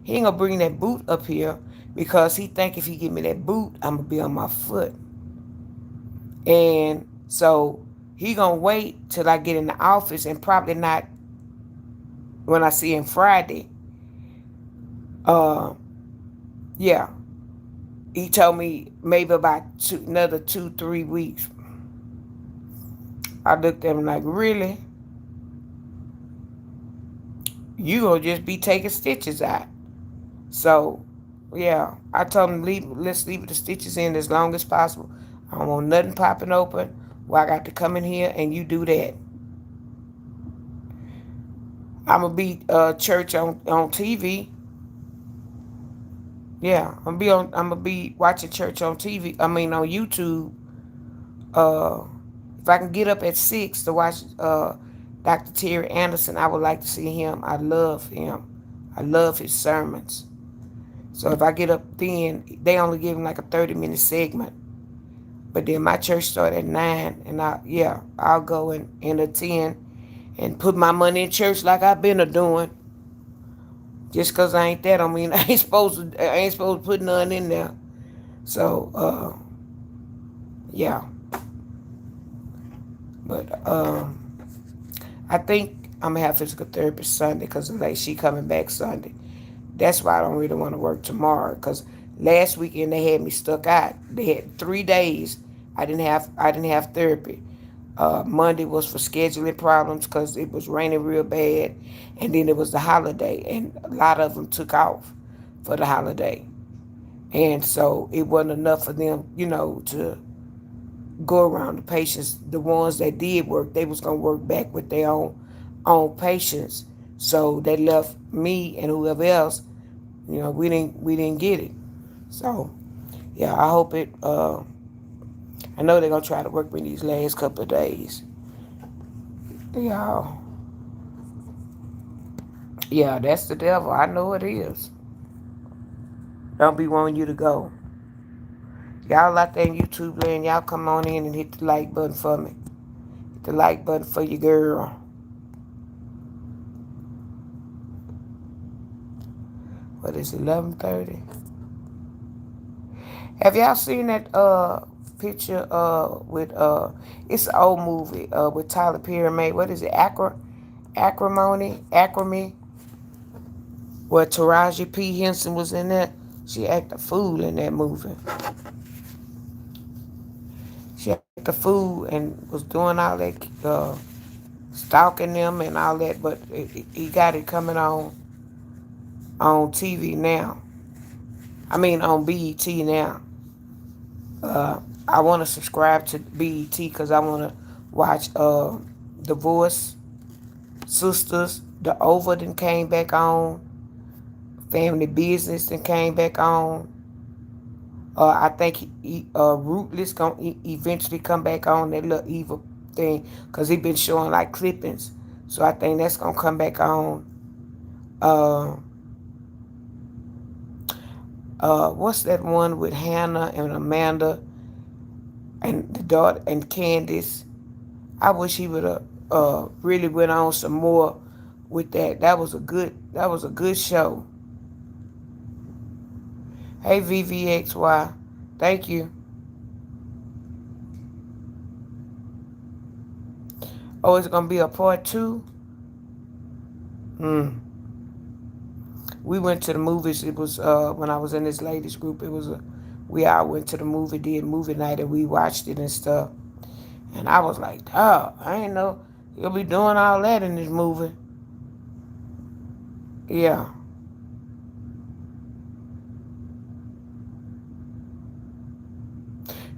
He ain't gonna bring that boot up here because he think if he give me that boot, I'm gonna be on my foot. And so he gonna wait till I get in the office, and probably not when I see him Friday. Uh, yeah. He told me maybe about another 2-3 weeks. I looked at him like, really? You gonna just be taking stitches out? So, yeah, I told him let's leave the stitches in as long as possible. I don't want nothing popping open. Well, I got to come in here and you do that. I'm gonna be church on TV. Yeah, I'm gonna be watching church on TV. I mean on YouTube. Uh, if I can get up at 6 to watch Dr. Terry Anderson, I would like to see him. I love him. I love his sermons. So if I get up then, they only give him like a 30-minute segment. But then my church started at 9, and I'll go and attend and put my money in church like I've been a doing. Just cause I ain't that, I mean I ain't supposed to put none in there. So yeah, but I think I'm gonna have physical therapy Sunday because like she coming back Sunday. That's why I don't really want to work tomorrow. Cause last weekend they had me stuck out. They had 3 days. I didn't have therapy. Monday was for scheduling problems because it was raining real bad, and then it was the holiday, and a lot of them took off for the holiday, and so it wasn't enough for them, to go around the patients. The ones that did work, they was gonna work back with their own patients. So they left me and whoever else. We didn't get it. So yeah, I hope it. I know they're gonna try to work me these last couple of days. Yeah, yeah, that's the devil. I know it is. Don't be wanting you to go. Y'all out there in YouTube land, y'all come on in and hit the like button for me. Hit the like button for your girl. What is it, 11:30? Have y'all seen that picture with it's an old movie with Tyler Perry made, what is it, Acrimony, where Taraji P. Henson was in that? She acted a fool in that movie. She acted a fool and was doing all that, stalking them and all that, but he got it coming on TV now. I mean on BET now. I want to subscribe to BET because I want to watch Divorce Sisters. The Over then came back on. Family Business then came back on. I think Rootless gonna eventually come back on that little evil thing because he been showing like clippings. So I think that's gonna come back on. Uh, what's that one with Hannah and Amanda and the daughter and Candace? I wish he would have really went on some more with that. That was a good show. Hey VVXY, thank you. Oh, it's gonna be a part two. Hmm. We went to the movies. It was when I was in this ladies group. It was we all went to the movie, did movie night, and we watched it and stuff. And I was like, oh, I ain't know you'll be doing all that in this movie. Yeah.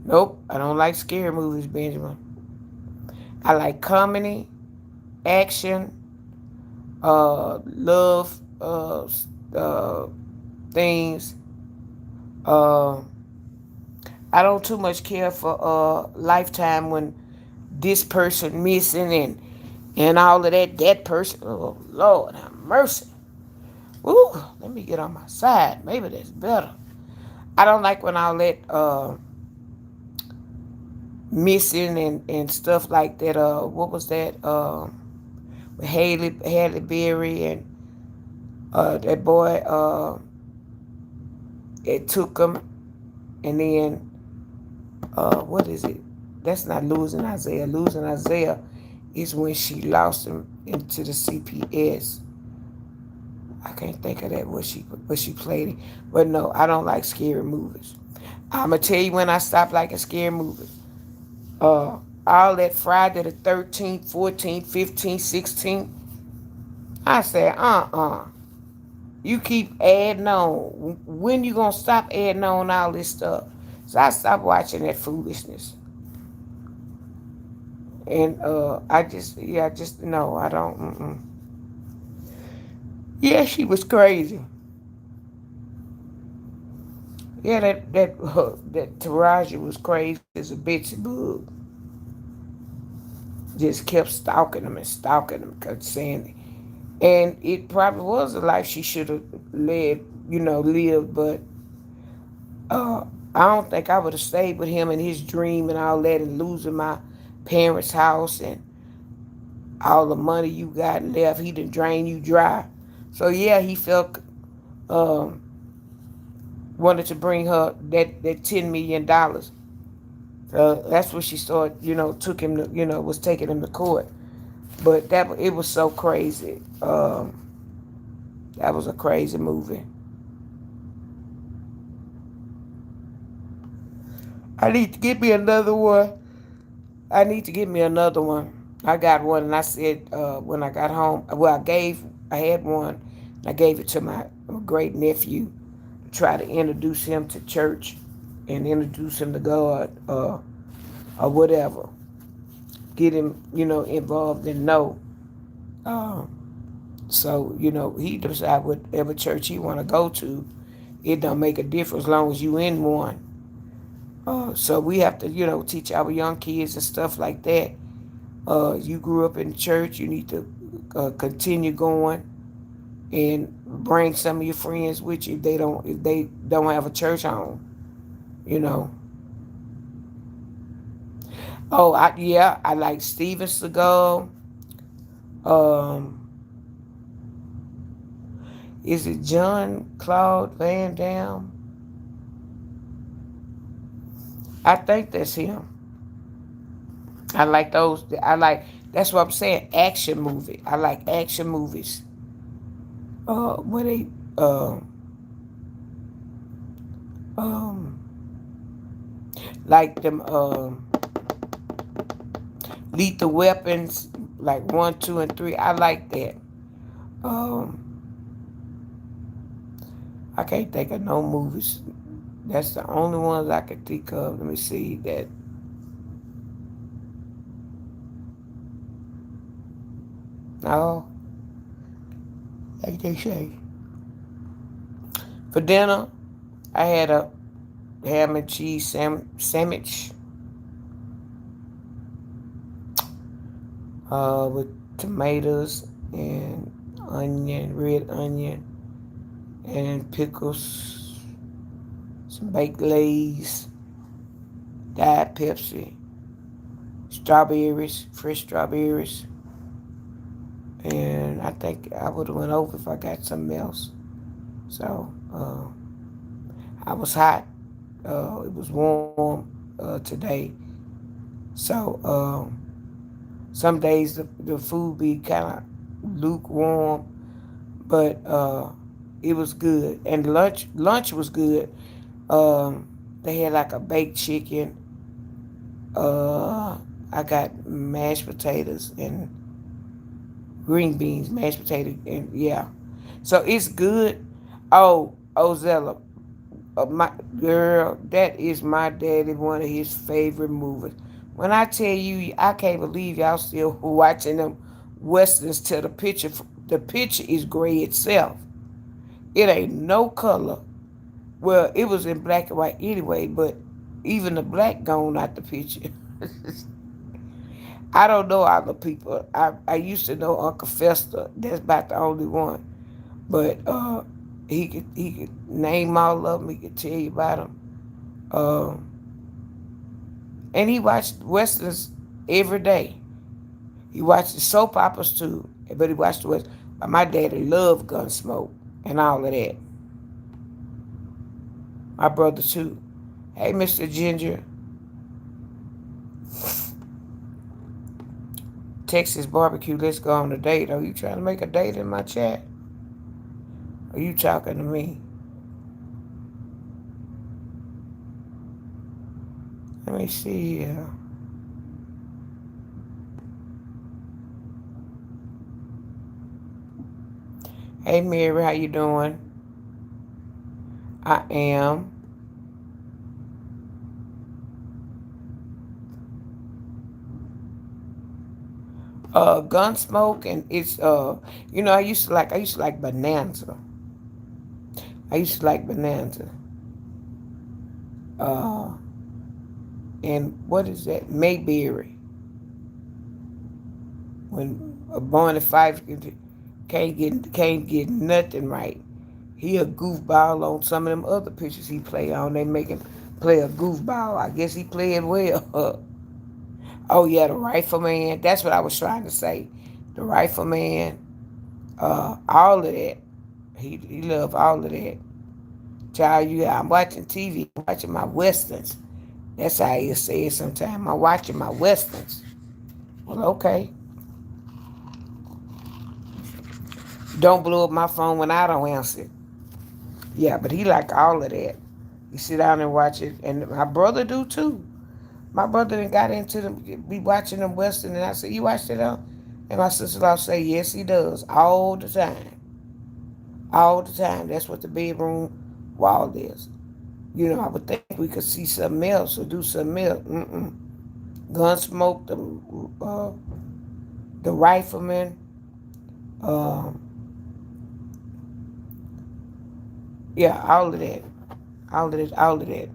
Nope. I don't like scary movies, Benjamin. I like comedy, action, love, things. Uh, I don't too much care for Lifetime when this person missing and all of that. That person, oh Lord, have mercy. Ooh, let me get on my side. Maybe that's better. I don't like when all that missing and stuff like that. What was that? With Haley Berry and that boy. It took him, and then what is it? That's not losing Isaiah. Losing Isaiah is when she lost him into the CPS. I can't think of that what she played it. But no, I don't like scary movies. I'ma tell you when I stopped liking scary movies. Uh all that Friday the 13th, 14th, 15th, 16th. I said, You keep adding on. When you gonna stop adding on all this stuff? So I stopped watching that foolishness. And I just no, I don't. Yeah, she was crazy. Yeah, that Taraji was crazy as a bitch bug. Just kept stalking him and stalking him, kept saying And it probably was a life she should have led, lived, but uh, I don't think I would have stayed with him and his dream and all that and losing my parents' house and all the money you got left. He done drain you dry. So yeah, he felt um, wanted to bring her that $10 million. So that's what she started. Took him to was taking him to court. But it was so crazy. That was a crazy movie. I need to get me another one. I need to get me another one. I got one, and I said when I got home, well, I had one, and I gave it to my great nephew to try to introduce him to church and introduce him to God, or whatever. Get him, involved and know. Um, so he decide whatever church he want to go to. It don't make a difference as long as you in one. So we have to, teach our young kids and stuff like that. You grew up in the church, you need to continue going and bring some of your friends with you if they don't have a church home. You know. Oh, yeah, I like Steven Seagal. Um, is it John Claude Van Damme? I think that's him. I like those. I like. That's what I'm saying. Action movie. I like action movies. Where they um like them lethal weapons like 1, 2, and 3. I like that. Um, I can't think of no movies. That's the only ones I can think of. Let me see that. No, like they say. For dinner, I had a ham and cheese sandwich with tomatoes and red onion, and pickles, some baked lays, Diet Pepsi, strawberries, fresh strawberries, and I think I would have went over if I got something else. So I was hot. It was warm today. So some days the food be kind of lukewarm, but it was good. And lunch was good. They had like a baked chicken. Uh, I got mashed potatoes and green beans, mashed potato, and yeah. So it's good. Oh, Ozella, my girl, that is my daddy. One of his favorite movies. When I tell you, I can't believe y'all still watching them westerns. Till the picture is gray itself. It ain't no color. Well, it was in black and white anyway, but even the black gone out the picture. I don't know all the people. I used to know Uncle Fester. That's about the only one. But he could name all of them. He could tell you about them. Uh, and he watched westerns every day. He watched the soap operas too, but he watched the west. My daddy loved Gunsmoke and all of that. My brother too. Hey, Mr. Ginger, Texas barbecue. Let's go on a date. Are you trying to make a date in my chat? Are you talking to me? Let me see here. Hey, Mary, how you doing? I am. Gunsmoke, and it's I used to like Bonanza. I used to like Bonanza. Uh, and what is that? Mayberry. When Barney Fife, Can't get nothing right. He a goofball on some of them other pictures he play on. They make him play a goofball. I guess he played well. Oh yeah, the rifleman. That's what I was trying to say. The rifleman. All of that. He love all of that. Child, I'm watching TV. I'm watching my westerns. That's how he say it sometimes. I'm watching my westerns. Well, okay. Don't blow up my phone when I don't answer it. Yeah, but he like all of that. He sit down and watch it, and my brother do too. My brother then got into them, be watching them western, and I said, "You watch it on?" And my sister-in-law say, "Yes, he does, all the time, all the time." That's what the bedroom wall is. I would think we could see something else or do something else. Gunsmoke, the rifleman, um, yeah, all of that, all of that, all of that.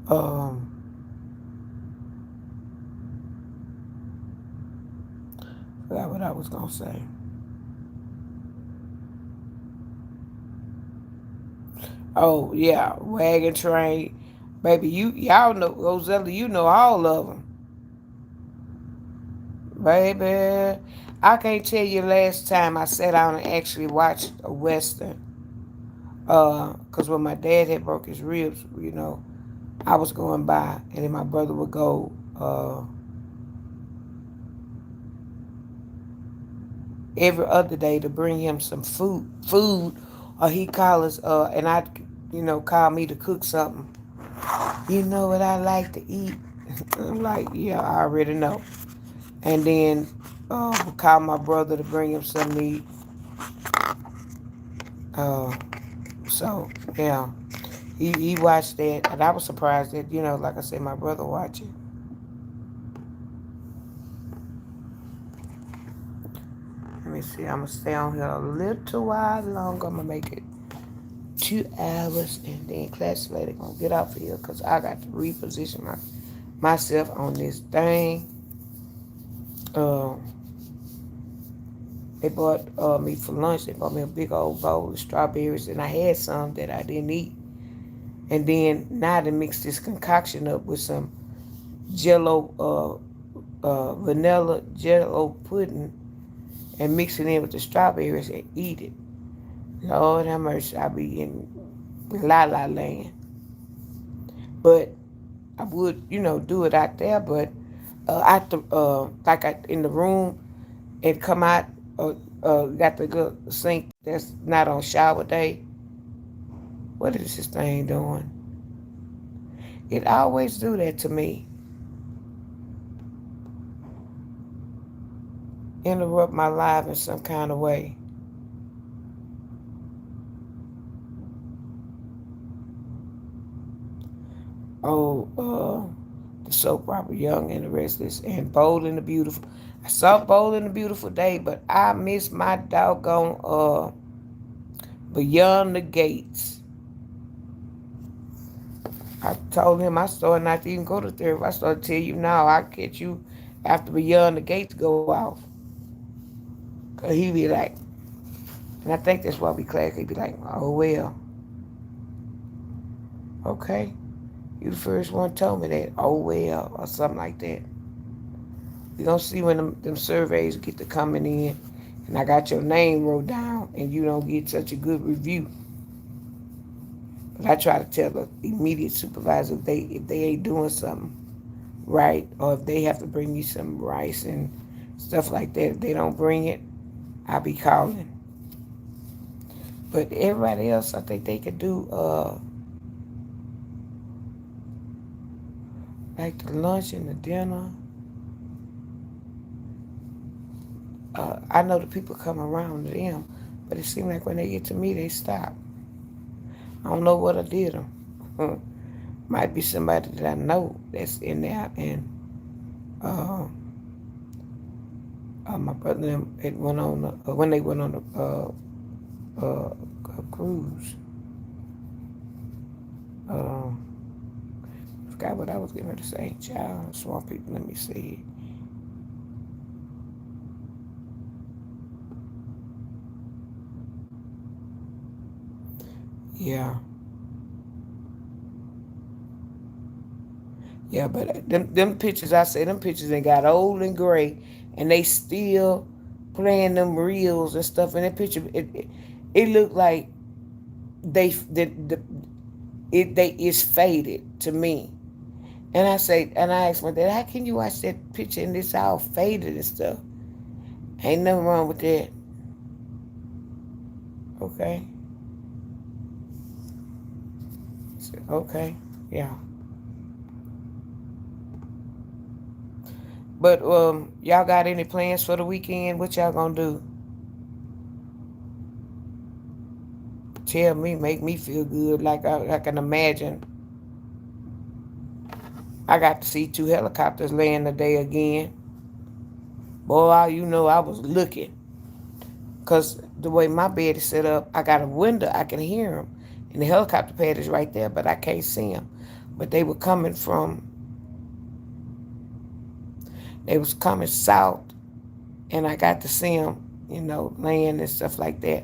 Um, Forgot what I was gonna say. Oh yeah, wagon train, baby. Y'all know Rosella. You know all of them, baby. I can't tell you last time I sat down and actually watched a western. Cause when my dad had broke his ribs, I was going by, and then my brother would go every other day to bring him some food, or he call us, and call me to cook something. You know what I like to eat? I'm like, yeah, I already know. And then call my brother to bring him some meat. Uh, so yeah, he watched that, and I was surprised that like I said, my brother watched it. Let me see. I'm gonna stay on here a little while longer. I'm gonna make it 2 hours, and then class later gonna get off of here because I got to reposition myself on this thing. Uh, they bought me for lunch. They bought me a big old bowl of strawberries, and I had some that I didn't eat. And then now to mix this concoction up with some Jello, vanilla Jello pudding, and mix it in with the strawberries and eat it. Lord have mercy, I be in la la land. But I would, do it out there. But out the in the room and come out. Got the good sink that's not on shower day. What is this thing doing? It always do that to me. Interrupt my life in some kind of way. Oh, the soap opera Young and the Restless and Bold and the Beautiful. I saw Bold and the Beautiful day, but I missed my doggone Beyond the Gates. I told him I started not to even go to therapy. I started to tell you now I'll catch you after Beyond the Gates go off. Cause he be like, and I think that's why we class. He be like, oh well, okay. You the first one told me that. Oh well, or something like that. We gonna see when them surveys get to coming in, and I got your name wrote down, and you don't get such a good review. But I try to tell the immediate supervisor if they ain't doing something right, or if they have to bring me some rice and stuff like that. If they don't bring it, I'll be calling. But everybody else, I think they could do like the lunch and the dinner. I know the people come around to them, but it seems like when they get to me, they stop. I don't know what I did them. Might be somebody that I know that's in there, and uh, my brother and them it went on when they went on a cruise. Uh, forgot what I was getting ready to say. Child, small people, let me see. Yeah. Yeah, but them pictures, I say them pictures, they got old and gray, and they still playing them reels and stuff. And that picture, it looked like they it's faded to me. And I say, and I asked my dad, how can you watch that picture and it's all faded and stuff? Ain't nothing wrong with that. Okay. I said, okay. Yeah. But y'all got any plans for the weekend? What y'all gonna do? Tell me, make me feel good. Like I can imagine. I got to see two helicopters laying today again. Boy, you know I was looking. Because the way my bed is set up, I got a window, I can hear them. And the helicopter pad is right there, but I can't see them. But they was coming south, and I got to see them, laying and stuff like that.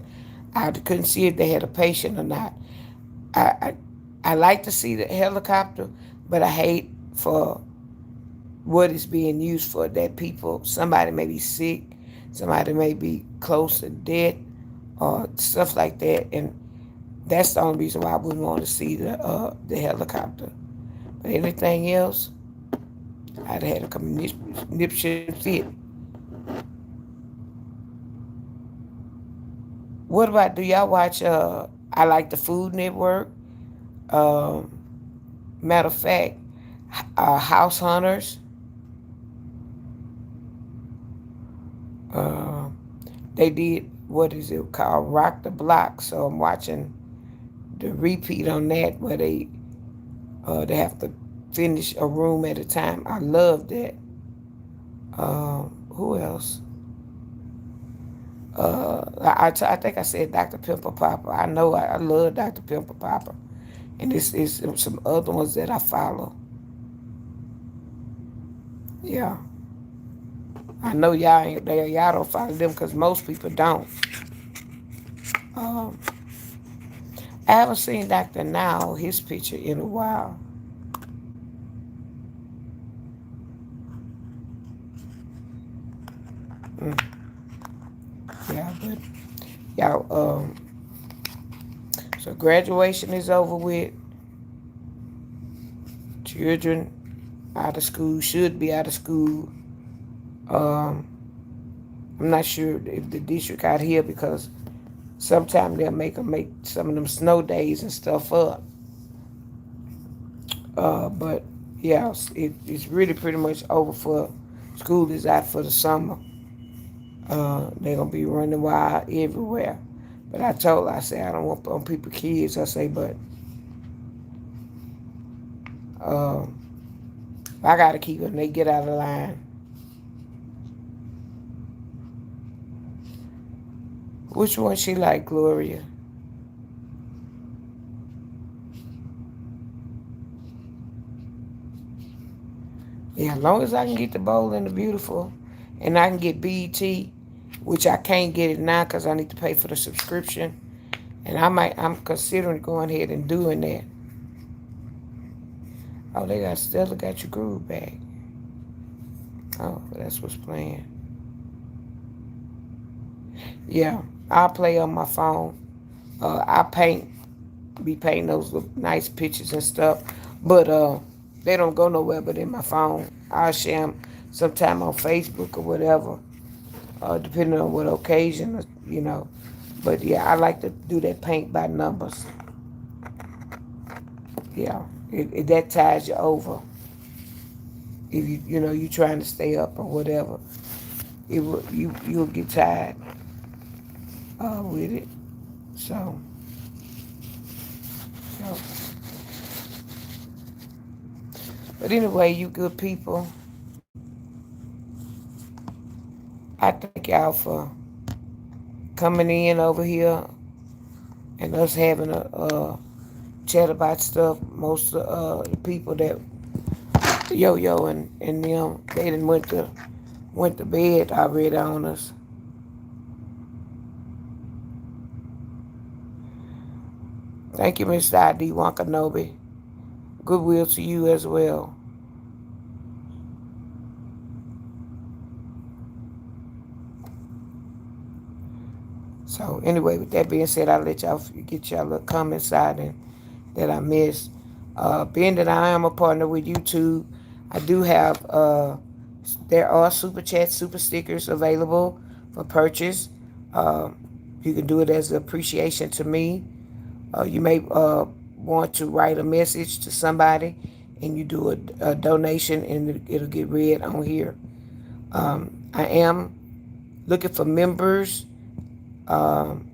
I couldn't see if they had a patient or not. I, I, I like to see the helicopter, but I hate for what it's being used for. That somebody may be sick, somebody may be close to death, or stuff like that, and that's the only reason why I wouldn't want to see the helicopter. But anything else, I'd have had a conniption fit. What about, do y'all watch? I like the Food Network. Um, Matter of fact, House Hunters. Uh, they did, what is it called? Rock the Block. So I'm watching the repeat on that where they have to finish a room at a time. I love that. Who else? I think I said Dr. Pimple Popper. I know I love Dr. Pimple Popper. And this is some other ones that I follow. Yeah. I know y'all don't follow them because most people don't. Um, I haven't seen Dr. Now, his picture, in a while. Mm. Yeah, but y'all, so graduation is over with. Children out of school, should be out of school. Um, I'm not sure if the district out here, because sometimes they'll make them make some of them snow days and stuff up. But yeah, it's really pretty much over for school is out for the summer. They're gonna be running wild everywhere. But I said I don't want on people kids. I say, but uh, I gotta keep them. They get out of line. Which one she like, Gloria? Yeah, as long as I can get the Bold and the Beautiful, and I can get BET, which I can't get it now because I need to pay for the subscription, and I'm considering going ahead and doing that. Oh, they Stella got your groove back. Oh, that's what's playing. Yeah, I'll play on my phone. I be painting those little nice pictures and stuff, but they don't go nowhere but in my phone. I'll share them sometime on Facebook or whatever, depending on what occasion. But yeah, I like to do that paint by numbers. Yeah, that ties you over. If you trying to stay up or whatever, you'll get tired with it. So, you know. But anyway, you good people, I thank y'all for coming in over here and us having a chat about stuff. Most of the people that Yo-Yo and them, they done went to bed already on us. Thank you, Mr. I.D. Wakanobi. Goodwill to you as well. So anyway, with that being said, I'll let y'all get y'all little comments out and that I missed. Being that I am a partner with YouTube, I do have there are super chats, super stickers available for purchase. Uh, you can do it as an appreciation to me. You may want to write a message to somebody, and you do a donation, and it'll get read on here. I am looking for members. Um,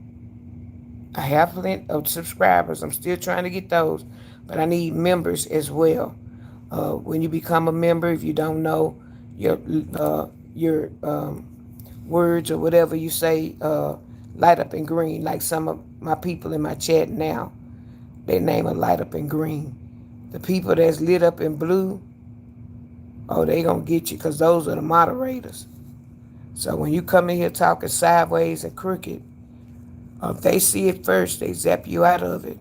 I have plenty of subscribers. I'm still trying to get those, but I need members as well. When you become a member, if you don't know your words or whatever you say, light up in green. Like some of my people in my chat now, their name will light up in green. The people that's lit up in blue, oh, they gonna get you because those are the moderators. So when you come in here talking sideways and crooked, if they see it first, they zap you out of it.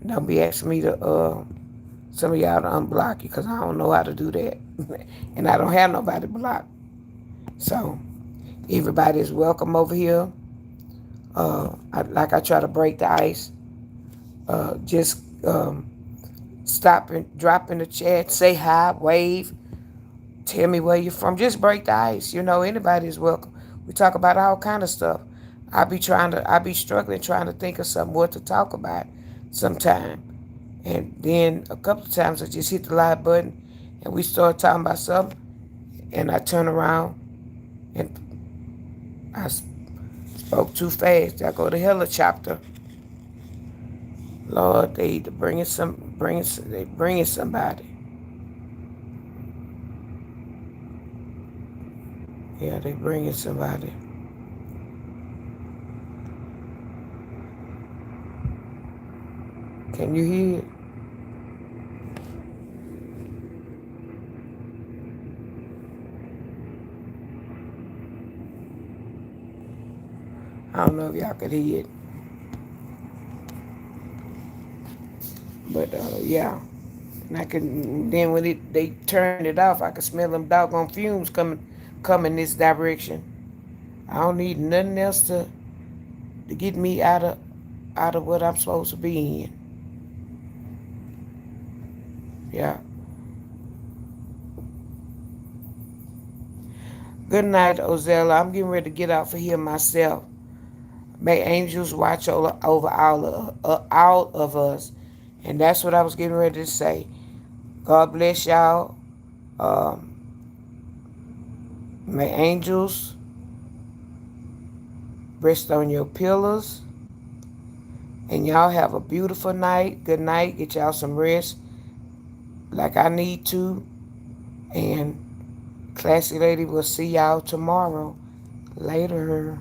And don't be asking me to, some of y'all to unblock you because I don't know how to do that. And I don't have nobody blocked. So everybody is welcome over here. I try to break the ice. Just stop and drop in the chat, say hi, wave, tell me where you're from. Just break the ice. You know, anybody is welcome. We talk about all kind of stuff. I be struggling trying to think of something what to talk about sometime. And then a couple of times I just hit the live button and we start talking about something and I turn around and I spoke too fast. I go to helicopter. Lord, they bringing somebody. Yeah, they bringing somebody. Can you hear it? I don't know if y'all could hear it. But yeah. And I can then when they turned it off, I could smell them doggone fumes coming this direction. I don't need nothing else to get me out of what I'm supposed to be in. Yeah. Good night, Ozella. I'm getting ready to get out for here myself. May angels watch over all of us. And that's what I was getting ready to say. God bless y'all. Um, may angels rest on your pillars. And y'all have a beautiful night. Good night. Get y'all some rest like I need to. And Classy Lady will see y'all tomorrow. Later.